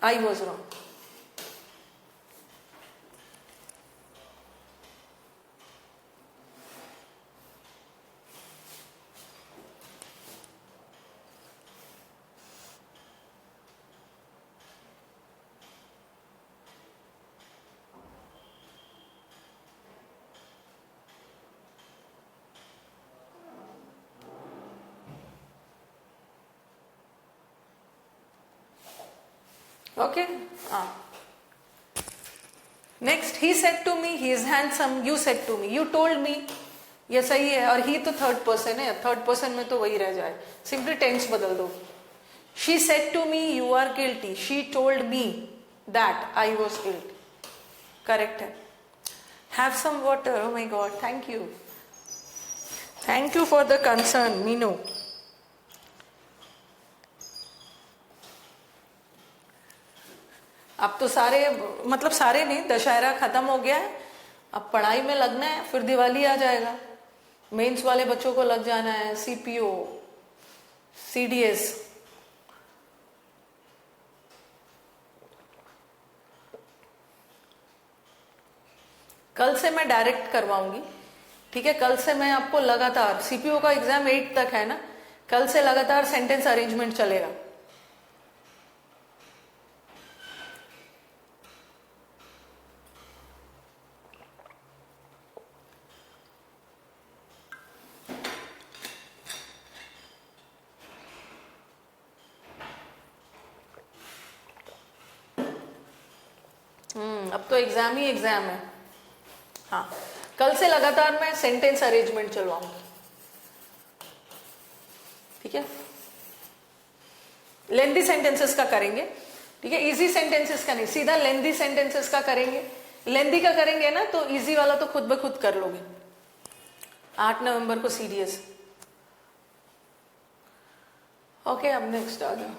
Speaker 1: I was wrong. Okay. Next, he said to me, he is handsome. You said to me, you told me. ये सही है, और ही तो थर्ड पर्सन है, थर्ड पर्सन में तो वही रह जाए, सिंपली टेंस बदल दो। She said to me, you are guilty. She told me that I was guilty. Correct है। Have some water. Oh my God, thank you. Thank you for the concern, Minu. अब तो सारे, मतलब सारे नहीं, दशहरा खत्म हो गया है, अब पढ़ाई में लगना है, फिर दिवाली आ जाएगा, मेंस वाले बच्चों को लग जाना है, सीपीओ, सीडीएस, कल से मैं डायरेक्ट करवाऊंगी, ठीक है। कल से मैं आपको लगातार, सीपीओ का एग्जाम 8 तक है ना, कल से लगातार सेंटेंस अरेंजमेंट चलेगा। अब तो एग्जाम ही एग्जाम है। हाँ, कल से लगातार मैं सेंटेंस अरेंजमेंट चलवाऊंगी, ठीक है। लेंदी सेंटेंसेस का करेंगे, ठीक है, इजी सेंटेंसेस का नहीं, सीधा लेंदी सेंटेंसेस का करेंगे। लेंदी का करेंगे ना तो इजी वाला तो खुद ब खुद कर लोगे। 8 नवंबर को सीडीएस। ओके, अब नेक्स्ट आ जाओ।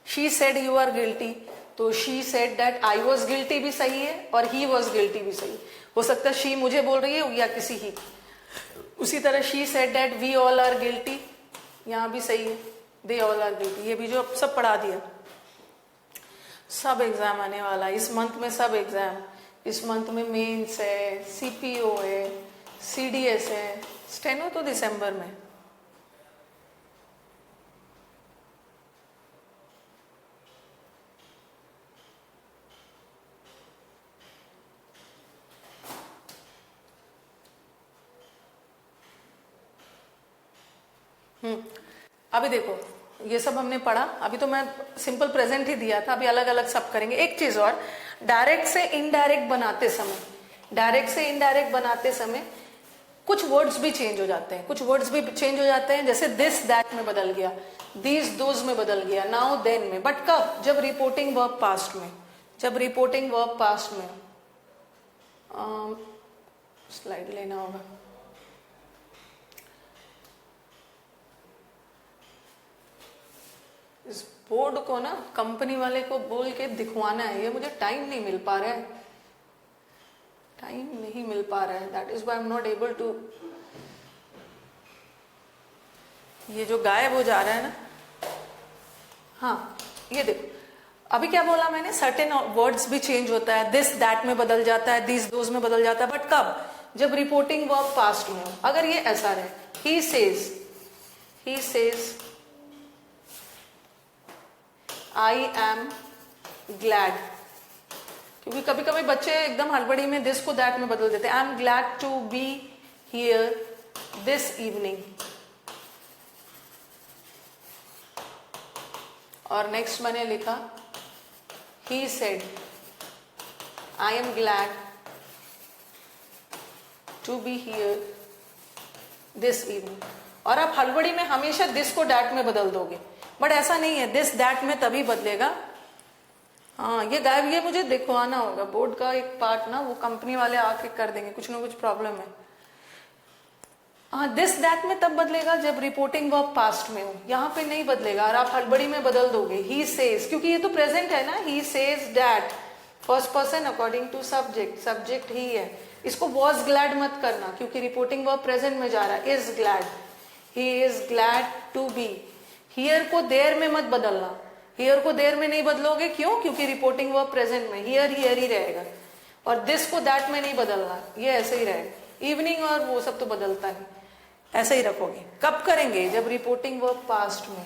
Speaker 1: She said you are guilty, तो she said that I was guilty भी सही है और ही वॉज गिल्टी भी सही। हो सकता है शी मुझे बोल रही है या किसी ही। उसी तरह she said that we all are guilty, यहां भी सही है, दे ऑल आर गिल्टी। ये भी जो सब पढ़ा दिया। सब एग्जाम आने वाला इस मंथ में, सब एग्जाम इस मंथ में। मेंस है, सीपीओ है, सीडीएस है, स्टेनो तो दिसंबर में। अभी देखो, ये सब हमने पढ़ा। अभी तो मैं सिंपल प्रेजेंट ही दिया था, अभी अलग अलग सब करेंगे। एक चीज और, डायरेक्ट से इनडायरेक्ट बनाते समय, डायरेक्ट से इनडायरेक्ट बनाते समय कुछ वर्ड्स भी चेंज हो जाते हैं, कुछ वर्ड्स भी चेंज हो जाते हैं। जैसे दिस दैट में बदल गया, दीज दोज में बदल गया, नाउ देन में। बट कब? जब रिपोर्टिंग वर्ब पास्ट में, जब रिपोर्टिंग वर्ब पास्ट में। स्लाइड लेना होगा। इस बोर्ड को ना कंपनी वाले को बोल के दिखवाना है, ये मुझे टाइम नहीं मिल पा रहा है, टाइम नहीं मिल पा रहा है। That is why I am not able to. ये जो गायब हो जा रहा है ना, हाँ ये देखो, अभी क्या बोला मैंने, सर्टेन वर्ड्स भी चेंज होता है, दिस दैट में बदल जाता है, दिस दोज में बदल जाता है। बट कब? जब रिपोर्टिंग वर्ब पास्ट में हो। अगर ये ऐसा रहे, ही सेज आई एम ग्लैड, क्योंकि कभी कभी बच्चे एकदम हड़बड़ी में दिस को दैट में बदल देते हैं। I am glad to be here this evening. और नेक्स्ट मैंने लिखा he said I am glad to be here this evening. और आप हड़बड़ी में हमेशा दिस को दैट में बदल दोगे, बट ऐसा नहीं है, दिस दैट में तभी बदलेगा। हाँ ये गायब, ये मुझे दिखवाना होगा। बोर्ड का एक पार्ट ना वो कंपनी वाले आके कर देंगे, कुछ ना कुछ प्रॉब्लम है। हाँ, दिस दैट में तब बदलेगा जब रिपोर्टिंग वर्ब पास्ट में हो, यहाँ पे नहीं बदलेगा और आप हड़बड़ी में बदल दोगे। ही सेज, क्योंकि ये तो प्रेजेंट है ना, he says that, first person according to subject, subject ही है। इसको वॉज ग्लैड मत करना, क्योंकि रिपोर्टिंग वर्ब प्रेजेंट में जा रहा है। Is glad, he is glad to be. Here को देर में मत बदलना, हियर को देर में नहीं बदलोगे, क्यों? क्योंकि रिपोर्टिंग वर्ब प्रेजेंट में, हियर हियर ही रहेगा। और दिस को दैट में नहीं बदलना, ये ऐसे ही रहेगा। इवनिंग और वो सब तो बदलता नहीं, ऐसे ही रखोगे। कब करेंगे? जब रिपोर्टिंग वर्ब पास्ट में।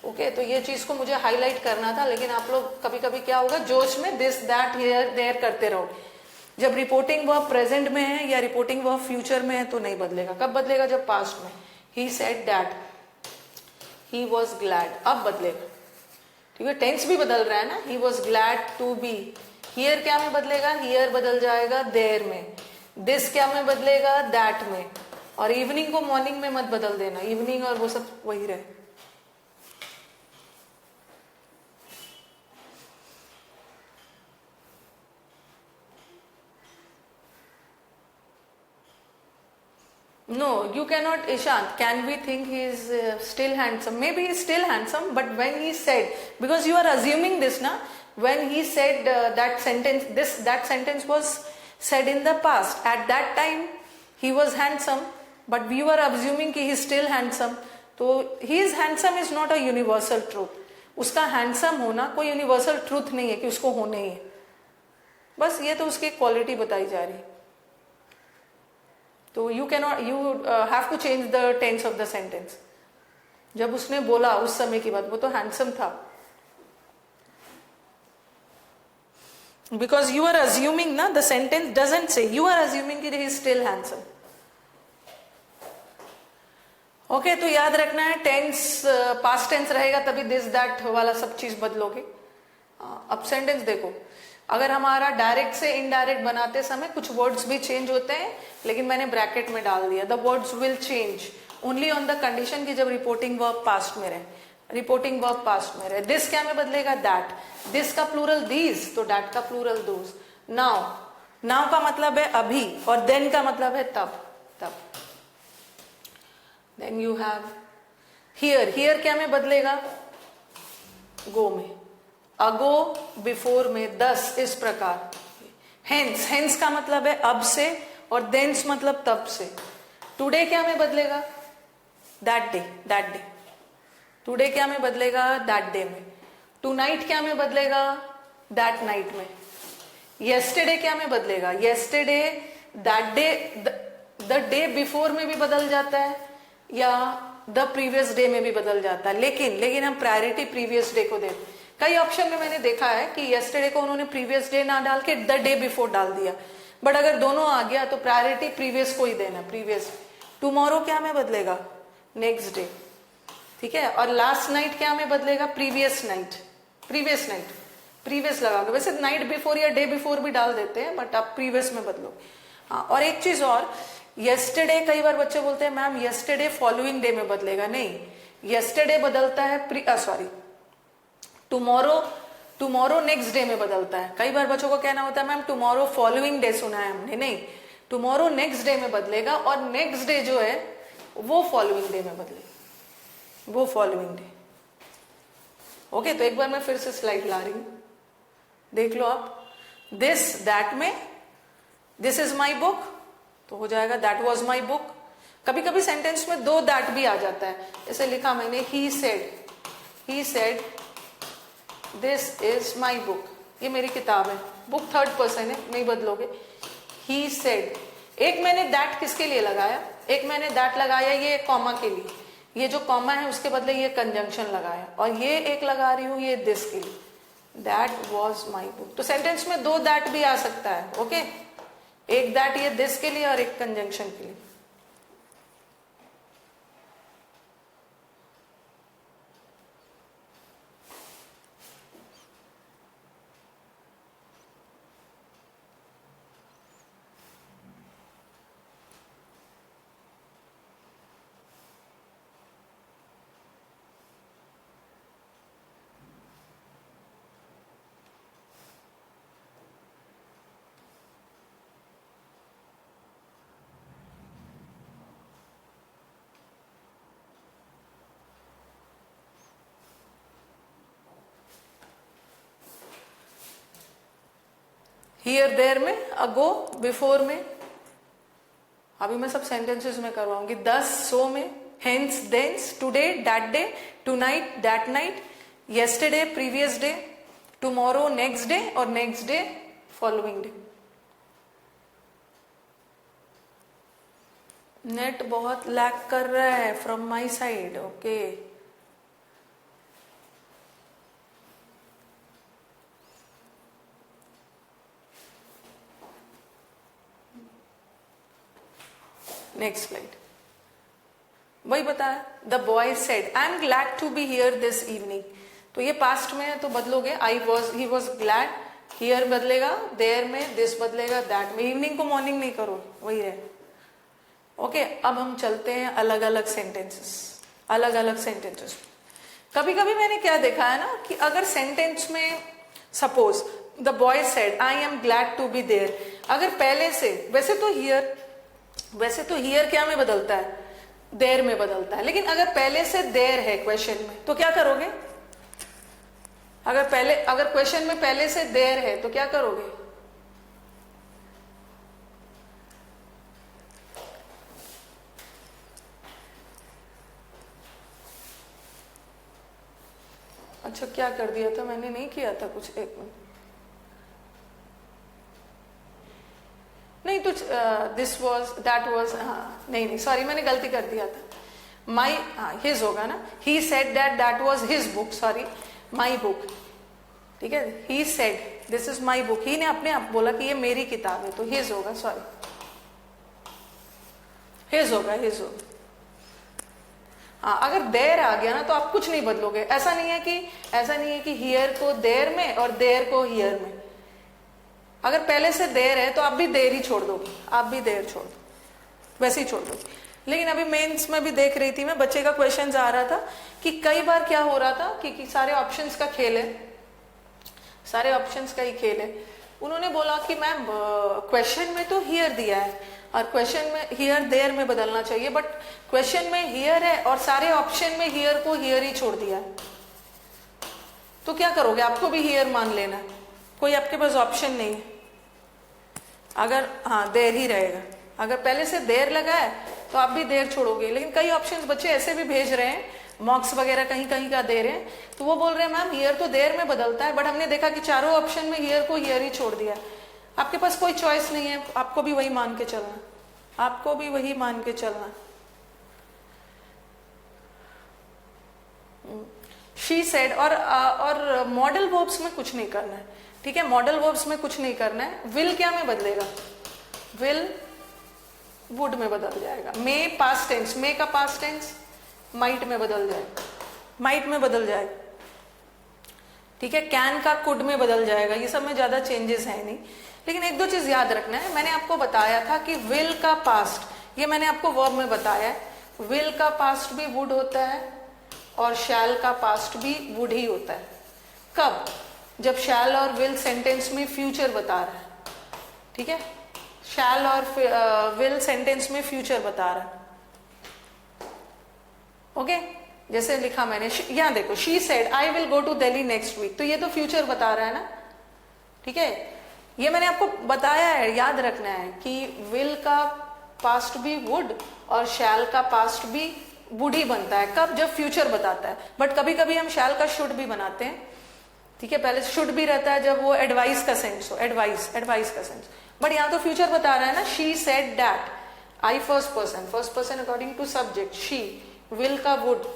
Speaker 1: ओके, तो ये चीज को मुझे हाईलाइट करना था, लेकिन आप लोग कभी कभी क्या होगा, जोश में दिस दैट हियर देयर करते रहो। जब रिपोर्टिंग वर्ब प्रेजेंट में है या रिपोर्टिंग वर्ब फ्यूचर में है तो नहीं बदलेगा। कब बदलेगा? जब पास्ट में। ही said that, he was glad, अब बदलेगा। ठीक है, टेंस भी बदल रहा है ना, he was glad to be. Here क्या में बदलेगा? हियर बदल जाएगा देयर में। दिस क्या में बदलेगा? दैट में। और इवनिंग को मॉर्निंग में मत बदल देना, इवनिंग और वो सब वही रहे। No, you cannot, Ishant. Can we think he is still handsome? Maybe he is still handsome, but when he said, because you are assuming this, na? When he said that sentence, that sentence was said in the past. At that time, he was handsome, but we were assuming कि he is still handsome. तो he is handsome is not a universal truth. उसका handsome होना कोई universal truth नहीं है कि उसको होने ही है। बस ये तो उसकी क्वालिटी बताई जा रही। तो you have to change the tense of the sentence. जब उसने बोला उस समय की बात, वो तो हैंडसम था, बिकॉज यू आर अज्यूमिंग ना, the sentence doesn't say, you are assuming कि he is still handsome. Okay, तो याद रखना है टेंस पास्ट टेंस रहेगा तभी दिस दैट वाला सब चीज बदलोगे। अब सेंटेंस देखो, अगर हमारा डायरेक्ट से इनडायरेक्ट बनाते समय कुछ वर्ड्स भी चेंज होते हैं, लेकिन मैंने ब्रैकेट में डाल दिया, the words will change only on the condition की जब रिपोर्टिंग वर्ब पास्ट में रहे, रिपोर्टिंग वर्ब पास्ट में रहे। दिस क्या में बदलेगा? दैट। दिस का प्लूरल दीज, तो दैट का प्लूरल दोज। नाउ, नाउ का मतलब है अभी, और देन का मतलब है तब, तब। Then you have here, here क्या में बदलेगा? गो में। अगो बिफोर में, दस, इस प्रकार। हेंस, हेंस का मतलब है अब से, और देंस मतलब तब से। टुडे क्या में बदलेगा? That day, that day. Today क्या में बदलेगा? दैट डे में। टू नाइट क्या में बदलेगा? दैट नाइट में। येस्टरडे क्या में बदलेगा? Yesterday, that day, the day before में भी बदल जाता है, या द प्रीवियस डे में भी बदल जाता है, लेकिन हम प्रायोरिटी प्रीवियस डे को देते। कई ऑप्शन में मैंने देखा है कि येस्टरडे को उन्होंने प्रीवियस डे ना डाल के द डे बिफोर डाल दिया, बट अगर दोनों आ गया तो प्रायोरिटी प्रीवियस को ही देना, प्रीवियस। टुमारो क्या में बदलेगा? नेक्स्ट डे, ठीक है। और लास्ट नाइट क्या में बदलेगा? Previous night, previous night, previous लगाओगे। वैसे नाइट बिफोर या डे बिफोर भी डाल देते हैं, बट आप प्रीवियस में बदलो। हाँ, और एक चीज और, येस्टरडे, कई बार बच्चे बोलते हैं मैम येस्टरडे फॉलोइंग डे में बदलेगा। नहीं, येस्टरडे बदलता है sorry tomorrow, tomorrow next day में बदलता है। कई बार बच्चों को कहना होता है मैम टुमारो फॉलोइंग डे सुना है हमने, नहीं, टुमारो नेक्स्ट डे में बदलेगा, और नेक्स्ट डे जो है वो फॉलोइंग डे में बदलेगा, वो फॉलोइंग डे। ओके, तो एक बार मैं फिर से स्लाइड ला रही हूं, देख लो आप। दिस, दैट में, दिस इज माई बुक, तो हो जाएगा दैट वॉज माई बुक। कभी कभी सेंटेंस में दो दैट भी आ जाता है, जैसे लिखा मैंने he said this is my book, ये मेरी किताब है। बुक थर्ड पर्सन है, नहीं बदलोगे। ही सेड, एक मैंने दैट किसके लिए लगाया? एक मैंने दैट लगाया ये कॉमा के लिए, ये जो कॉमा है उसके बदले ये कंजंक्शन लगाया, और ये एक लगा रही हूं ये दिस के लिए, दैट वॉज माई बुक। तो सेंटेंस में दो दैट भी आ सकता है। ओके, एक दैट ये दिस के लिए और एक कंजंक्शन के लिए। हियर, देयर में, अगो, बिफोर में, अभी मैं सब सेंटेंसेस में करवाऊंगी। दस, सो में, hence, thence, today, that day, tonight, that night, yesterday, previous day, tomorrow, next day, और next day, following day. Net बहुत लैग कर रहा है from my side. Okay, next slide. वही बताया, the boy said I am glad to be here this evening, तो ये पास्ट में है तो बदलोगे I was, he was glad, here बदलेगा, देयर में, दिस बदलेगा, दैट में। इवनिंग को मॉर्निंग नहीं करो, वही है। ओके, अब हम चलते हैं अलग अलग सेंटेंसेस, अलग अलग सेंटेंसेस। कभी कभी मैंने क्या देखा है ना कि अगर सेंटेंस में suppose the boy said I am glad to be there, अगर पहले से, वैसे तो हियर क्या में बदलता है? देयर में बदलता है, लेकिन अगर पहले से देयर है क्वेश्चन में तो क्या करोगे? अगर क्वेश्चन में पहले से देयर है तो क्या करोगे? अच्छा, क्या कर दिया था मैंने? नहीं किया था कुछ, एक minute. This was that was, नहीं सॉरी मैंने गलती कर दिया था, माई, हिज होगा ना, he said that was his book, sorry my book, ठीक है, he said this is my book, he ने अपने आप बोला कि ये मेरी किताब है, तो हिज होगा, सॉरी हिज होगा, हिज होगा। हाँ, अगर देर आ गया ना तो आप कुछ नहीं बदलोगे, ऐसा नहीं है कि हियर को देर में और देर को हियर में, अगर पहले से देर है तो आप भी देर ही छोड़ दोगे, आप भी देर छोड़ दो, वैसे ही छोड़ दोगे। लेकिन अभी मेंस में भी देख रही थी मैं, बच्चे का क्वेश्चन आ रहा था कि कई बार क्या हो रहा था कि सारे ऑप्शंस का खेल है, सारे ऑप्शंस का ही खेल है। उन्होंने बोला कि मैम क्वेश्चन में तो हियर दिया है और क्वेश्चन में हियर देयर में बदलना चाहिए, बट क्वेश्चन में हियर है और सारे ऑप्शन में हियर को हियर ही छोड़ दिया है, तो क्या करोगे? आपको भी हियर मान लेना है, कोई आपके पास ऑप्शन नहीं है। अगर हाँ देर ही रहेगा, अगर पहले से देर लगा है तो आप भी देर छोड़ोगे। लेकिन कई ऑप्शंस बच्चे ऐसे भी भेज रहे हैं, मॉक्स वगैरह कहीं कहीं का दे रहे हैं, तो वो बोल रहे हैं मैम हियर तो देर में बदलता है, बट हमने देखा कि चारों ऑप्शन में हियर को हियर ही छोड़ दिया। आपके पास कोई चॉइस नहीं है, आपको भी वही मान के चलना, आपको भी वही मान के चलना। शी सेड, और मॉडल वर्ब्स में कुछ नहीं करना है, ठीक है, मॉडल वर्ब्स में कुछ नहीं करना है। विल क्या में बदलेगा? विल वुड में बदल जाएगा। मे पास्ट टेंस, मे का पास्ट टेंस माइट में बदल जाएगा, माइट में बदल जाएगा, ठीक है। कैन का कुड में बदल जाएगा। ये सब में ज्यादा चेंजेस है नहीं, लेकिन एक दो चीज याद रखना है। मैंने आपको बताया था कि विल का पास्ट, ये मैंने आपको वर्ब में बताया है, विल का पास्ट भी वुड होता है और शैल का पास्ट भी वुड ही होता है। कब? जब शैल और विल सेंटेंस में फ्यूचर बता रहा है, ठीक है, शैल और विल सेंटेंस में फ्यूचर बता रहा है, ओके। जैसे लिखा मैंने, यहां देखो, she said I will go to Delhi next week, तो ये तो फ्यूचर बता रहा है ना, ठीक है। ये मैंने आपको बताया है, याद रखना है कि विल का पास्ट भी वुड और शैल का पास्ट भी वुड ही बनता है। कब? जब फ्यूचर बताता है। बट कभी कभी हम शैल का शुड भी बनाते हैं, ठीक है, पहले शुड भी रहता है जब वो एडवाइस का सेंस हो, एडवाइस का सेंस। बट यहाँ तो फ्यूचर बता रहा है ना, she said that, I first person according to subject, she, will का वुड,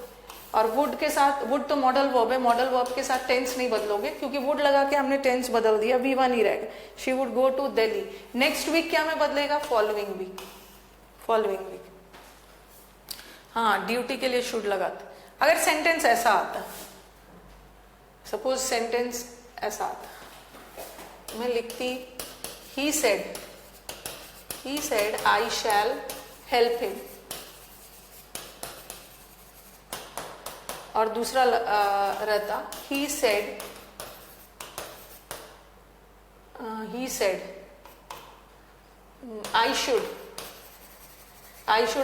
Speaker 1: और वुड के साथ, वुड तो मॉडल वर्ब है, मॉडल वर्ब के साथ टेंस नहीं बदलोगे, क्योंकि वुड लगा के हमने टेंस बदल दिया, V1 ही रहेगा। She would go to Delhi. Next week क्या में बदलेगा? Following week, following week. हाँ, ड्यूटी के लिए शुड लगाते। अगर सेंटेंस ऐसा आता, सपोज सेंटेंस ऐसा आता, मैं लिखती he said I shall help him, और दूसरा रहता he said I should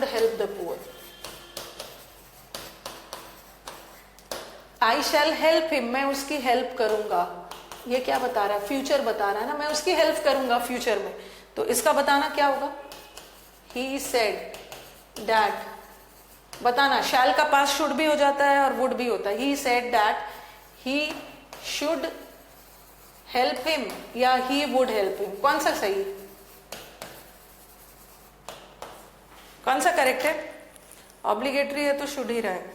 Speaker 1: help the poor. I shall help him, मैं उसकी हेल्प करूंगा। ये क्या बता रहा है? फ्यूचर बता रहा है ना, मैं उसकी हेल्प करूंगा फ्यूचर में, तो इसका बताना क्या होगा? He said that, बताना, शैल का पास शुड भी हो जाता है और वुड भी होता है। He said that he should help him या he would help him, कौन सा सही है? कौन सा करेक्ट है? ऑब्लिगेटरी है तो शुड ही रहेगा।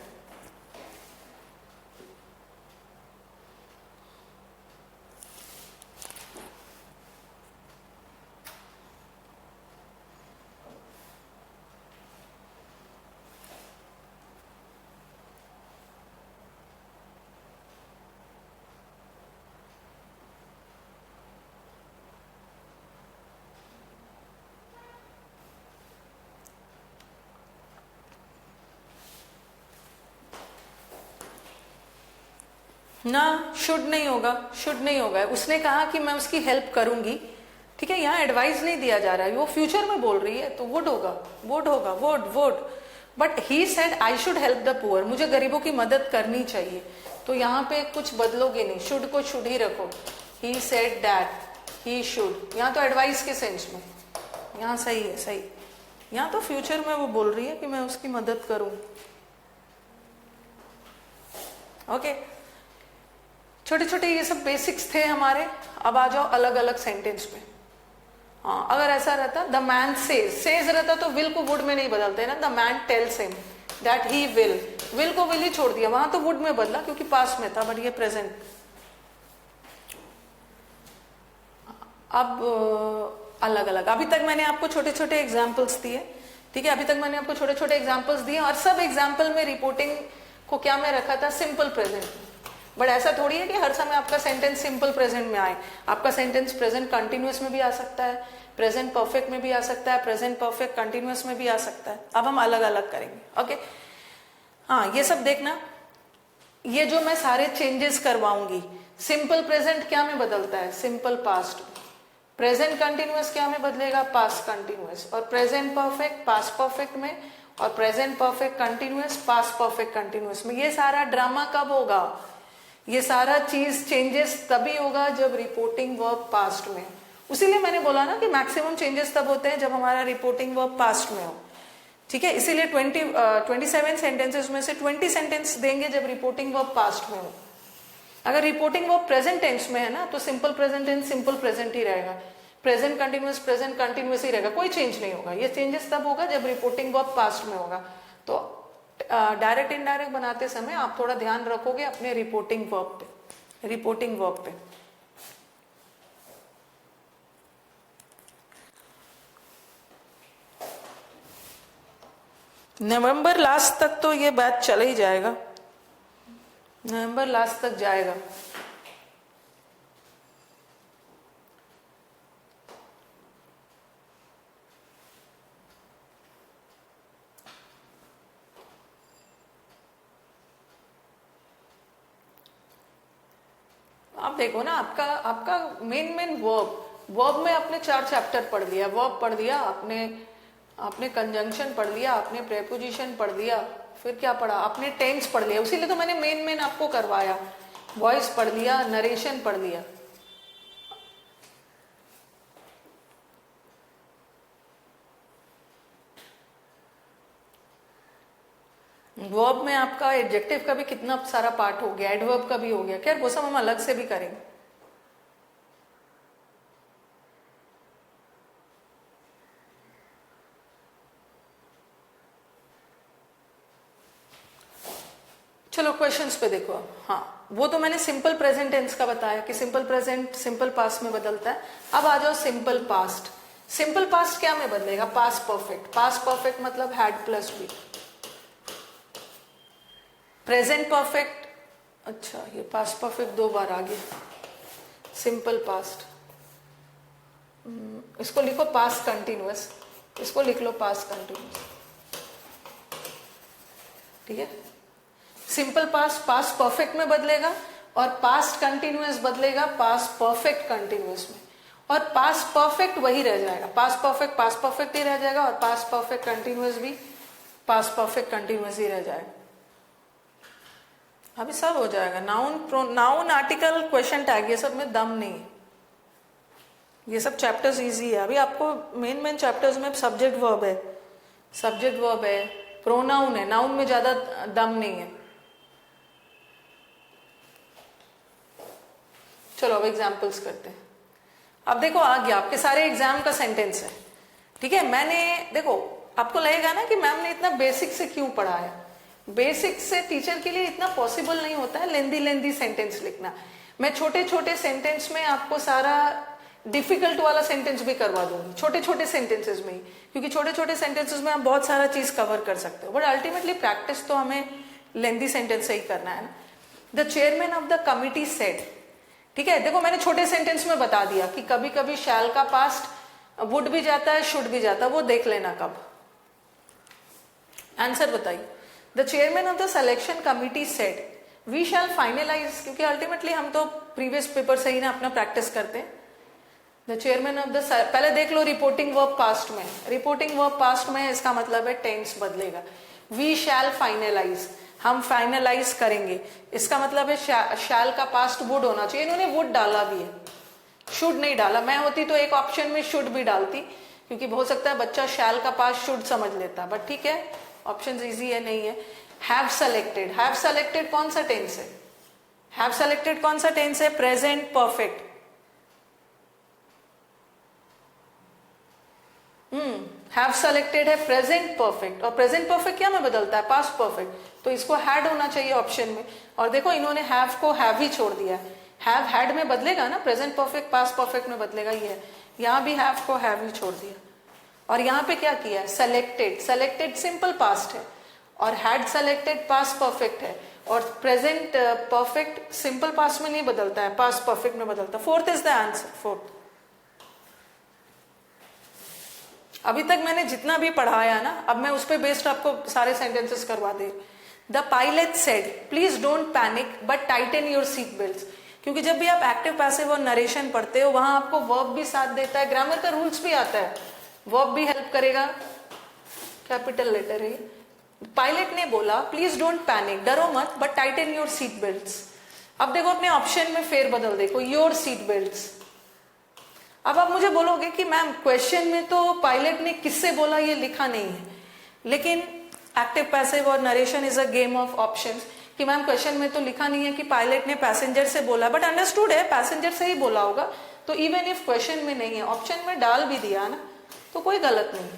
Speaker 1: ना, शुड नहीं होगा, शुड नहीं होगा। उसने कहा कि मैं उसकी हेल्प करूंगी, ठीक है, यहाँ एडवाइस नहीं दिया जा रहा है, वो फ्यूचर में बोल रही है, तो वुड होगा, would. But he said I should help the poor, मुझे गरीबों की मदद करनी चाहिए, तो यहाँ पे कुछ बदलोगे नहीं, शुड को शुड ही रखो। ही सेड दैट ही शुड, यहाँ तो एडवाइस के सेंस में, यहाँ सही है, सही। यहाँ तो फ्यूचर में वो बोल रही है कि मैं उसकी मदद करूं, ओके। छोटे छोटे ये सब बेसिक्स थे हमारे। अब आ जाओ अलग अलग सेंटेंस में। हाँ, अगर ऐसा रहता द मैन सेज रहता तो विल को वुड में नहीं बदलते ना, the man tells him that he will को विल ही छोड़ दिया, वहां तो वुड में बदला क्योंकि पास में था, बट ये प्रेजेंट। अब अलग अलग, अभी तक मैंने आपको छोटे छोटे एग्जाम्पल्स दिए, ठीक है, अभी तक मैंने आपको छोटे छोटे एग्जाम्पल्स दिए और सब एग्जाम्पल में रिपोर्टिंग को क्या में रखा था, सिंपल प्रेजेंट। बट ऐसा थोड़ी है कि हर समय आपका सेंटेंस सिंपल प्रेजेंट में आए, आपका सेंटेंस प्रेजेंट कंटिन्यूअस में भी आ सकता है, प्रेजेंट परफेक्ट में भी आ सकता है, प्रेजेंट परफेक्ट कंटिन्यूअस में भी आ सकता है। अब हम अलग अलग करेंगे, ओके। हाँ, ये सब देखना, ये जो मैं सारे चेंजेस करवाऊंगी, सिंपल प्रेजेंट क्या में बदलता है, सिंपल पास्ट, प्रेजेंट कंटिन्यूअस क्या में बदलेगा, पास्ट कंटिन्यूअस, और प्रेजेंट परफेक्ट पास्ट परफेक्ट में, और present perfect continuous past perfect continuous में। ये सारा ड्रामा कब होगा, ये सारा चीज चेंजेस तभी होगा जब रिपोर्टिंग वर्ब पास्ट में। उसीलिए मैंने बोला ना कि मैक्सिमम चेंजेस तब होते हैं जब हमारा रिपोर्टिंग वर्ब पास्ट में हो, ठीक है। इसीलिए 27 सेंटेंसेस में से 20 सेंटेंस देंगे जब रिपोर्टिंग वर्ब पास्ट में हो। अगर रिपोर्टिंग वर्ब प्रेजेंट टेंस में है ना, तो simple present tense simple present ही रहेगा, प्रेजेंट कंटिन्यूअस ही रहेगा, कोई चेंज नहीं होगा। ये चेंजेस तब होगा जब रिपोर्टिंग वर्ब पास्ट में होगा। तो डायरेक्ट इनडायरेक्ट बनाते समय आप थोड़ा ध्यान रखोगे अपने रिपोर्टिंग वर्ब पे, रिपोर्टिंग वर्ब पे। नवंबर लास्ट तक तो ये बात चला ही जाएगा, नवंबर लास्ट तक जाएगा। आप देखो ना, आपका मेन वर्ब में आपने 4 चैप्टर पढ़ लिया, वर्ब पढ़ लिया आपने कंजंक्शन पढ़ लिया, आपने प्रेपोजिशन पढ़ लिया, फिर क्या पढ़ा आपने, टेंस पढ़ लिया। उसीलिए तो मैंने मेन आपको करवाया, वॉइस पढ़ लिया, नरेशन पढ़ लिया। वर्ब में आपका एडजेक्टिव का भी कितना सारा पार्ट हो गया, एडवर्ब का भी हो गया, खैर वो सब हम अलग से भी करेंगे। चलो क्वेश्चंस पे देखो अब। हाँ, वो तो मैंने सिंपल प्रेजेंट टेंस का बताया कि सिंपल प्रेजेंट सिंपल पास्ट में बदलता है। अब आ जाओ सिंपल पास्ट। सिंपल पास्ट क्या में बदलेगा, पास्ट परफेक्ट। पास्ट परफेक्ट मतलब had plus be. Present perfect, अच्छा ये पास्ट परफेक्ट 2 बार आ गया। सिंपल पास्ट, इसको लिखो पास्ट कंटिन्यूअस, इसको लिख लो पास्ट कंटिन्यूअस, ठीक है। सिंपल पास्ट पास्ट परफेक्ट में बदलेगा और पास्ट कंटिन्यूअस बदलेगा पास्ट परफेक्ट कंटिन्यूअस में, और पास्ट परफेक्ट वही रह जाएगा, पास्ट परफेक्ट ही रह जाएगा, और पास्ट परफेक्ट कंटिन्यूअस भी पास्ट परफेक्ट कंटिन्यूअस ही रह जाएगा। अभी सब हो जाएगा। नाउन आर्टिकल क्वेश्चन टैग ये सब में दम नहीं है, ये सब चैप्टर्स इजी है। अभी आपको मेन चैप्टर्स में सब्जेक्ट वर्ब है, प्रोनाउन है, नाउन में ज्यादा दम नहीं है। चलो अब एग्जाम्पल्स करते हैं। अब देखो आ गया आपके सारे एग्जाम का सेंटेंस है, ठीक है। मैंने देखो, आपको लगेगा ना कि मैम ने इतना बेसिक से क्यों पढ़ाया। बेसिक से टीचर के लिए इतना पॉसिबल नहीं होता है लेंदी सेंटेंस लिखना। मैं छोटे छोटे सेंटेंस में आपको सारा डिफिकल्ट वाला सेंटेंस भी करवा दूंगी, छोटे छोटे सेंटेंसेस में ही, क्योंकि छोटे छोटे सेंटेंसेस में आप बहुत सारा चीज कवर कर सकते हो। बट अल्टीमेटली प्रैक्टिस तो हमें लेंदी सेंटेंस से ही करना है ना। The chairman of the committee said, ठीक है। देखो मैंने छोटे सेंटेंस में बता दिया कि कभी कभी शैल का पास्ट वुड भी जाता है, शुड भी जाता है, वो देख लेना कब। आंसर बताइए। The chairman of the selection committee said we shall finalise, क्योंकि अल्टीमेटली हम तो प्रीवियस पेपर से ही ना अपना प्रैक्टिस करते हैं। द चेयरमैन ऑफ द, पहले देख लो रिपोर्टिंग वर्ब पास्ट में, रिपोर्टिंग वर्ब पास्ट में इसका मतलब है टेंस बदलेगा। वी शैल फाइनलाइज, हम फाइनलाइज करेंगे, इसका मतलब है शैल का पास्ट वुड होना चाहिए। इन्होंने वुड डाला भी है, शुड नहीं डाला। मैं होती तो एक ऑप्शन में शुड भी डालती, क्योंकि हो सकता है बच्चा शैल का पास्ट शुड समझ लेता, बट ठीक है ऑप्शन इजी है, नहीं है। हैव सेलेक्टेड कौन सा टेंस है, हैव सेलेक्टेड कौन सा टेंस है, प्रेजेंट परफेक्ट। हैव सेलेक्टेड है प्रेजेंट परफेक्ट, और प्रेजेंट परफेक्ट क्या में बदलता है, पास्ट परफेक्ट, तो इसको हैड होना चाहिए ऑप्शन में। और देखो इन्होंने हैव को हैव ही छोड़ दिया है, हैव हैड में बदलेगा ना, प्रेजेंट परफेक्ट पास्ट परफेक्ट में बदलेगा, ये है। यहाँ भी हैव को हैव ही छोड़ दिया। और यहाँ पे क्या किया है, सेलेक्टेड, सेलेक्टेड सिंपल पास्ट है, और हैड सेलेक्टेड पास्ट परफेक्ट है, और प्रेजेंट परफेक्ट सिंपल पास्ट में नहीं बदलता है, पास्ट परफेक्ट में बदलता है। Fourth is the answer, fourth. अभी तक मैंने जितना भी पढ़ाया ना, अब मैं उस पर बेस्ड आपको सारे सेंटेंसेस करवा दे। The pilot said please don't panic but tighten your seat belt, क्योंकि जब भी आप एक्टिव पैसिव और नरेशन पढ़ते हो वहां आपको वर्ब भी साथ देता है, ग्रामर का रूल्स भी आता है, वर्ब भी हेल्प करेगा, कैपिटल लेटर है। पायलट ने बोला प्लीज डोंट पैनिक, डरो मत, but tighten your seat belts. अब देखो अपने ऑप्शन में फेर बदल देखो, योर सीट बेल्ट्स। अब आप मुझे बोलोगे कि मैम क्वेश्चन में तो पायलट ने किससे बोला ये लिखा नहीं है, लेकिन एक्टिव पैसिव और narration is a game of options, कि मैम क्वेश्चन में तो लिखा नहीं है कि पायलट ने पैसेंजर से बोला, बट अंडरस्टूड है पैसेंजर से ही बोला होगा, तो इवन इफ क्वेश्चन में नहीं है ऑप्शन में डाल भी दिया ना, तो कोई गलत नहीं,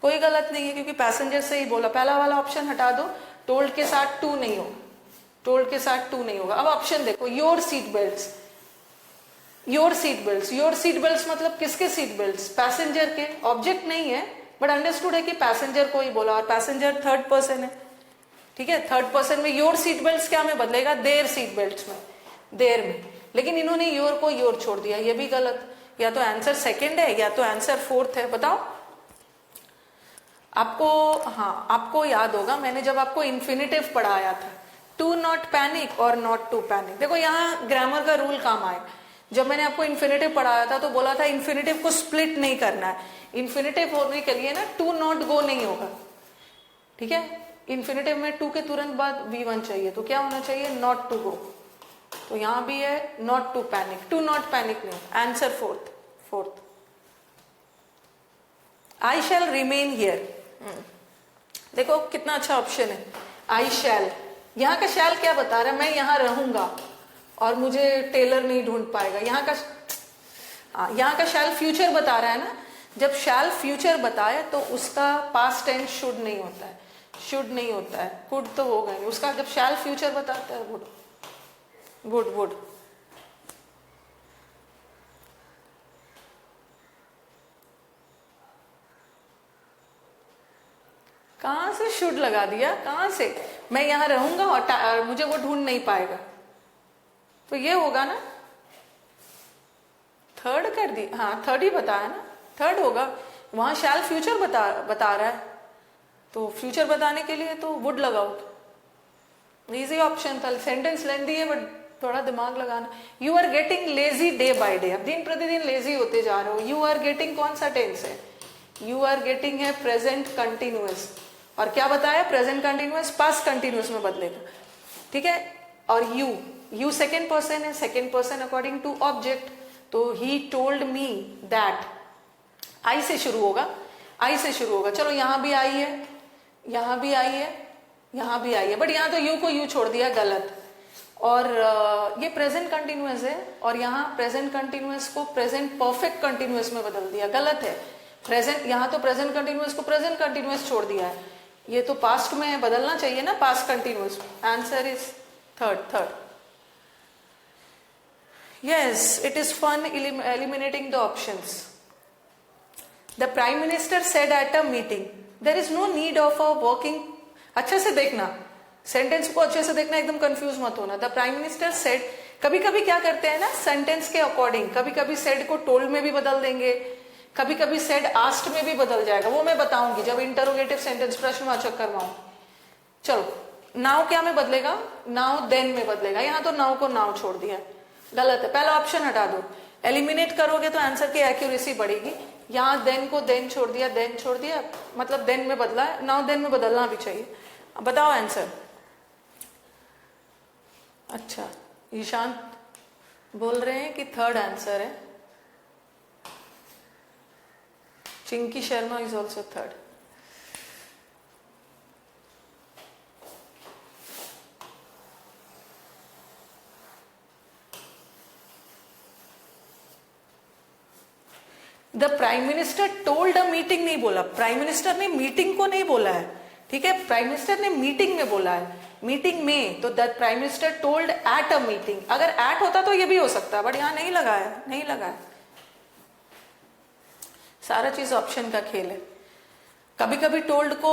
Speaker 1: कोई गलत नहीं है, क्योंकि पैसेंजर से ही बोला। पहला वाला ऑप्शन हटा दो, टोल्ड के साथ टू नहीं होगा, टोल्ड के साथ टू नहीं होगा। अब ऑप्शन देखो, your seat belts, your seat belts, your seat belts मतलब किसके सीट बेल्ट्स, पैसेंजर के, ऑब्जेक्ट नहीं है, बट अंडरस्टूड है कि पैसेंजर को ही बोला, और पैसेंजर थर्ड पर्सन है, ठीक है। थर्ड पर्सन में योर सीट बेल्ट्स क्या में बदलेगा, देयर सीट बेल्ट्स में, देयर में, लेकिन इन्होंने योर को योर छोड़ दिया, ये भी गलत। या तो आंसर सेकंड है या तो आंसर फोर्थ है, बताओ आपको। हाँ, आपको याद होगा मैंने जब आपको इन्फिनिटिव पढ़ाया था, टू नॉट पैनिक और नॉट टू पैनिक, देखो यहाँ ग्रामर का रूल काम आए। जब मैंने आपको इन्फिनिटिव पढ़ाया था तो बोला था इन्फिनिटिव को स्प्लिट नहीं करना है, इन्फिनिटिव होने के लिए ना टू नॉट गो नहीं होगा, ठीक है। इन्फिनिटिव में टू के तुरंत बाद V1 चाहिए, तो क्या होना चाहिए, नॉट टू गो, तो यहां भी है not to panic, to not panic नहीं, answer fourth, fourth. I shall remain here, देखो कितना अच्छा ऑप्शन है, आई शैल। यहाँ का शैल क्या बता रहा है, मैं यहाँ रहूंगा और मुझे टेलर नहीं ढूंढ पाएगा। यहाँ का शैल फ्यूचर बता रहा है ना, जब शैल फ्यूचर बताए तो उसका पास्ट टेंस शुड नहीं होता है, शुड नहीं होता है, कुड तो होगा नहीं उसका, जब शैल फ्यूचर बताता है वुड, वुड, वुड। कहां से शुड लगा दिया, कहां से, मैं यहां रहूंगा और मुझे वो ढूंढ नहीं पाएगा, तो ये होगा ना, थर्ड कर दी, हाँ थर्ड ही बताया ना, थर्ड होगा। वहां शैल फ्यूचर बता रहा है, तो फ्यूचर बताने के लिए तो वुड लगाओ, इजी ऑप्शन था। सेंटेंस लेंदी है बट थोड़ा दिमाग लगाना। You are getting lazy day by day, अब दिन प्रतिदिन लेजी होते जा रहे हो। यू आर गेटिंग कौन सा टेंस है, यू आर गेटिंग है प्रेजेंट कंटिन्यूअस, और क्या बताया, प्रेजेंट कंटिन्यूअस पास्ट कंटिन्यूअस में बदलेगा, ठीक है। और यू सेकेंड पर्सन है, second person according to object, तो ही टोल्ड मी दैट, आई से शुरू होगा, आई से शुरू होगा। चलो यहां भी आई है, यहां भी आई है, यहां भी आई है, बट यहां तो यू को यू छोड़ दिया, गलत। और ये प्रेजेंट कंटिन्यूअस है, और यहाँ प्रेजेंट कंटिन्यूअस को प्रेजेंट परफेक्ट कंटिन्यूअस में बदल दिया, गलत है। प्रेजेंट, यहाँ तो प्रेजेंट कंटिन्यूअस को प्रेजेंट कंटिन्यूअस छोड़ दिया है, ये तो पास्ट में बदलना चाहिए ना, past continuous. Answer is third, third. Yes, it is fun eliminating the options. The prime minister said at a meeting there is no need of a working, अच्छे से देखना, सेंटेंस को अच्छे से देखना, एकदम कंफ्यूज मत होना। द प्राइम मिनिस्टर सेड, कभी कभी क्या करते हैं ना सेंटेंस के अकॉर्डिंग, कभी कभी सेड को टोल्ड में भी बदल देंगे, कभी कभी सेड आस्ट में भी बदल जाएगा, वो मैं बताऊंगी जब इंटरोगेटिव सेंटेंस प्रश्नवाचक करवाऊं। चलो, नाउ क्या में बदलेगा, नाउ देन में बदलेगा, यहां तो नाउ को नाउ छोड़ दिया, गलत है, पहला ऑप्शन हटा दो। एलिमिनेट करोगे तो आंसर की एक्यूरेसी बढ़ेगी, यहाँ देन को देन छोड़ दिया, देन छोड़ दिया, मतलब देन में बदला है, नाउ देन में बदलना भी चाहिए। बताओ आंसर। अच्छा, ईशांत बोल रहे हैं कि थर्ड आंसर है, Chinki Sharma is also third. The prime minister told a meeting नहीं बोला, प्राइम मिनिस्टर ने मीटिंग को नहीं बोला है, ठीक है, प्राइम मिनिस्टर ने मीटिंग में बोला है, मीटिंग में, तो the prime minister told eight a meeting, अगर एट होता तो ये भी हो सकता है, बट यहां नहीं लगा है, नहीं लगा है। सारा चीज ऑप्शन का खेल है। कभी कभी टोल्ड को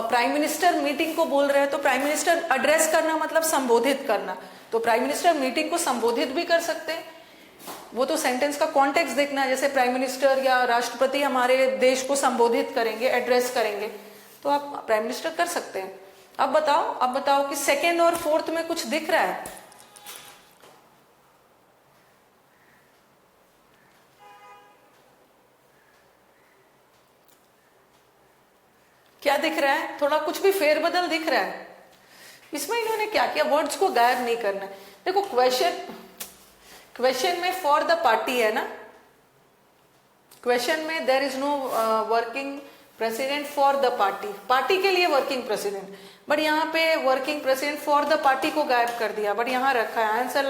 Speaker 1: प्राइम मिनिस्टर मीटिंग को बोल रहे हैं, तो प्राइम मिनिस्टर एड्रेस करना मतलब संबोधित करना, तो प्राइम मिनिस्टर मीटिंग को संबोधित भी कर सकते हैं, वो तो सेंटेंस का कॉन्टेक्स्ट देखना है, जैसे प्राइम मिनिस्टर या राष्ट्रपति हमारे देश को संबोधित करेंगे, एड्रेस करेंगे, तो आप प्राइम मिनिस्टर कर सकते हैं। अब बताओ कि सेकेंड और फोर्थ में कुछ दिख रहा है? क्या दिख रहा है? थोड़ा कुछ भी फेरबदल दिख रहा है? इसमें इन्होंने क्या किया, वर्ड्स को गायब नहीं करना है। देखो क्वेश्चन में फॉर द पार्टी है ना, क्वेश्चन में there is no working president for the party, party के लिए वर्किंग प्रेसिडेंट, बट यहाँ पे working president for the party को गायब कर दिया, बट यहाँ रखा है आंसर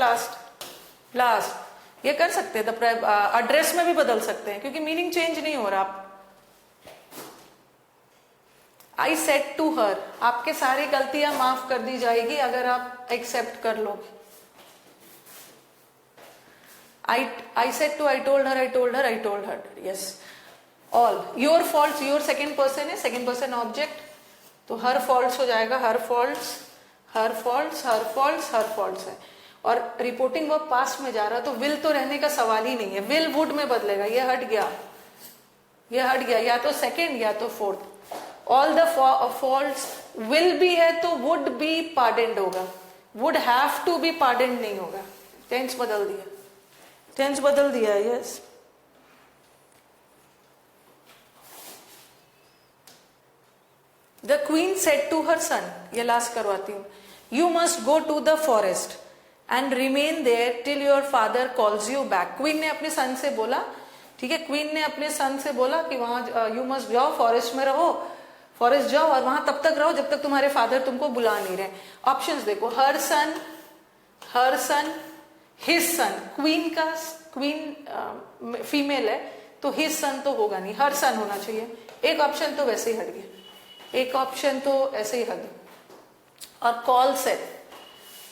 Speaker 1: लास्ट। ये कर सकते हैं, एड्रेस में भी बदल सकते हैं क्योंकि मीनिंग चेंज नहीं हो रहा। आई सेड टू हर, आपके सारी गलतियां माफ कर दी जाएगी अगर आप एक्सेप्ट कर लोगे। I said to, I told her, yes. All your faults, your second person है, second person object, तो her faults हो जाएगा, her faults है। और रिपोर्टिंग वर्ब पास्ट में जा रहा तो विल तो रहने का सवाल ही नहीं है, विल वुड में बदलेगा, ये हट गया, या तो सेकेंड या तो fourth. All the faults will be है तो वुड बी पार्डेंड होगा, would have to be pardoned नहीं होगा। टेंस बदल दिया, yes. The queen said to her son, ये लास्ट करवाती हूं, you must go to the forest and remain there till your father calls you back. Queen ने अपने सन से बोला, ठीक है, क्वीन ने अपने सन से बोला कि वहां यू मस्ट जाओ, फॉरेस्ट में रहो, फॉरेस्ट जाओ और वहां तब तक रहो जब तक तुम्हारे फादर तुमको बुला नहीं रहे। ऑप्शंस देखो, हर सन, हिज सन, क्वीन फीमेल है तो हिज सन तो होगा नहीं, हर सन होना चाहिए। एक ऑप्शन तो वैसे ही हट गया, एक ऑप्शन तो ऐसे ही हट गया। और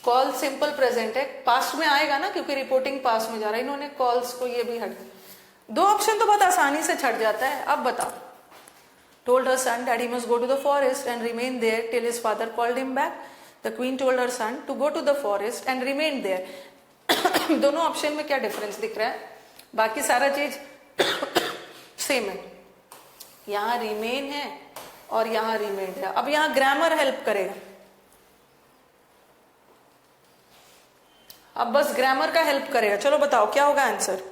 Speaker 1: कॉल सिंपल प्रेजेंट है, पास्ट में आएगा ना क्योंकि रिपोर्टिंग पास्ट में जा रहा है, इन्होंने कॉल्स को, ये भी हट गया। दो ऑप्शन तो बहुत आसानी से छट जाता है। अब बताओ, told her son that he must go to the forest and remain there till his father called him back. The queen told her son to go to the forest and remain there. दोनों ऑप्शन में क्या डिफरेंस दिख रहा है? बाकी सारा चीज सेम है, यहां रिमेन है और यहां रिमेन है। अब यहां ग्रामर हेल्प करेगा, अब बस ग्रामर का हेल्प करेगा। चलो बताओ क्या होगा आंसर।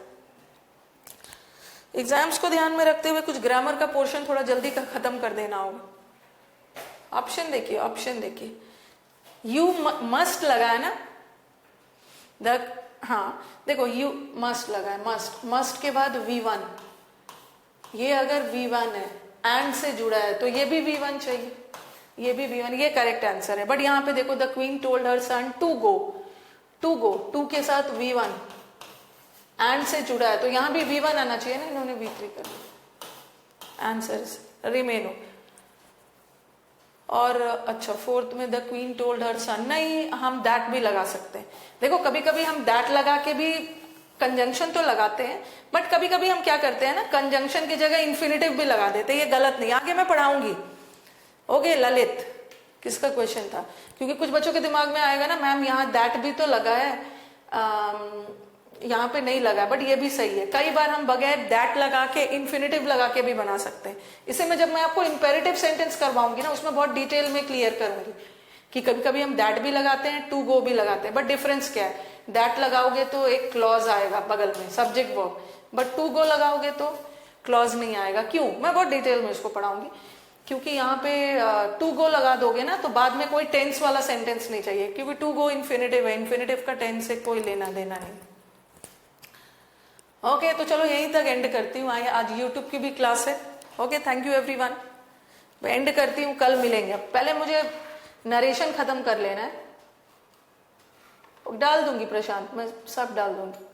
Speaker 1: एग्जाम्स को ध्यान में रखते हुए कुछ ग्रामर का पोर्शन थोड़ा जल्दी का खत्म कर देना होगा। ऑप्शन देखिए, यू मस्ट लगा है ना, हाँ देखो, यू मस्ट लगा है, मस्ट के बाद V1, ये अगर V1 है एंड से जुड़ा है तो ये भी V1 चाहिए, ये भी V1, ये करेक्ट आंसर है। बट यहाँ पे देखो, the queen told her son to go, to के साथ V1 एंड से जुड़ा है तो यहां भी V1 आना चाहिए ना, इन्होंने V3 कर दिया, आंसर रिमेन हो। और अच्छा, फोर्थ में द क्वीन टोल्ड हर सन, नहीं, हम दैट भी लगा सकते हैं। देखो कभी कभी हम दैट लगा के भी कंजंक्शन तो लगाते हैं, बट कभी कभी हम क्या करते हैं ना, कंजंक्शन की जगह इन्फिनेटिव भी लगा देते हैं, ये गलत नहीं, आगे मैं पढ़ाऊंगी। ओके, ललित किसका क्वेश्चन था? क्योंकि कुछ बच्चों के दिमाग में आएगा ना, मैम यहाँ दैट भी तो लगा है, यहाँ पे नहीं लगा, बट ये भी सही है। कई बार हम बगैर दैट लगा के इन्फिनेटिव लगा के भी बना सकते हैं। इसे मैं जब मैं आपको इंपेरेटिव सेंटेंस करवाऊंगी ना, उसमें बहुत डिटेल में क्लियर करूंगी कि कभी कभी हम दैट भी लगाते हैं, टू गो भी लगाते हैं, बट डिफरेंस क्या है। दैट लगाओगे तो एक क्लॉज आएगा बगल में, subject verb, but to go लगाओगे तो क्लॉज नहीं आएगा। क्यों? मैं बहुत डिटेल में इसको पढ़ाऊंगी, क्योंकि यहाँ पे टू गो लगा दोगे ना तो बाद में कोई टेंस वाला सेंटेंस नहीं चाहिए, क्योंकि टू गो इन्फिनेटिव है, इन्फिनेटिव का टेंस से कोई लेना देना नहीं। ओके, तो चलो यहीं तक एंड करती हूँ। आज यूट्यूब की भी क्लास है। Okay, thank you everyone. मैं एंड करती हूँ, कल मिलेंगे। पहले मुझे नरेशन खत्म कर लेना है, डाल दूंगी प्रशांत, मैं सब डाल दूंगी।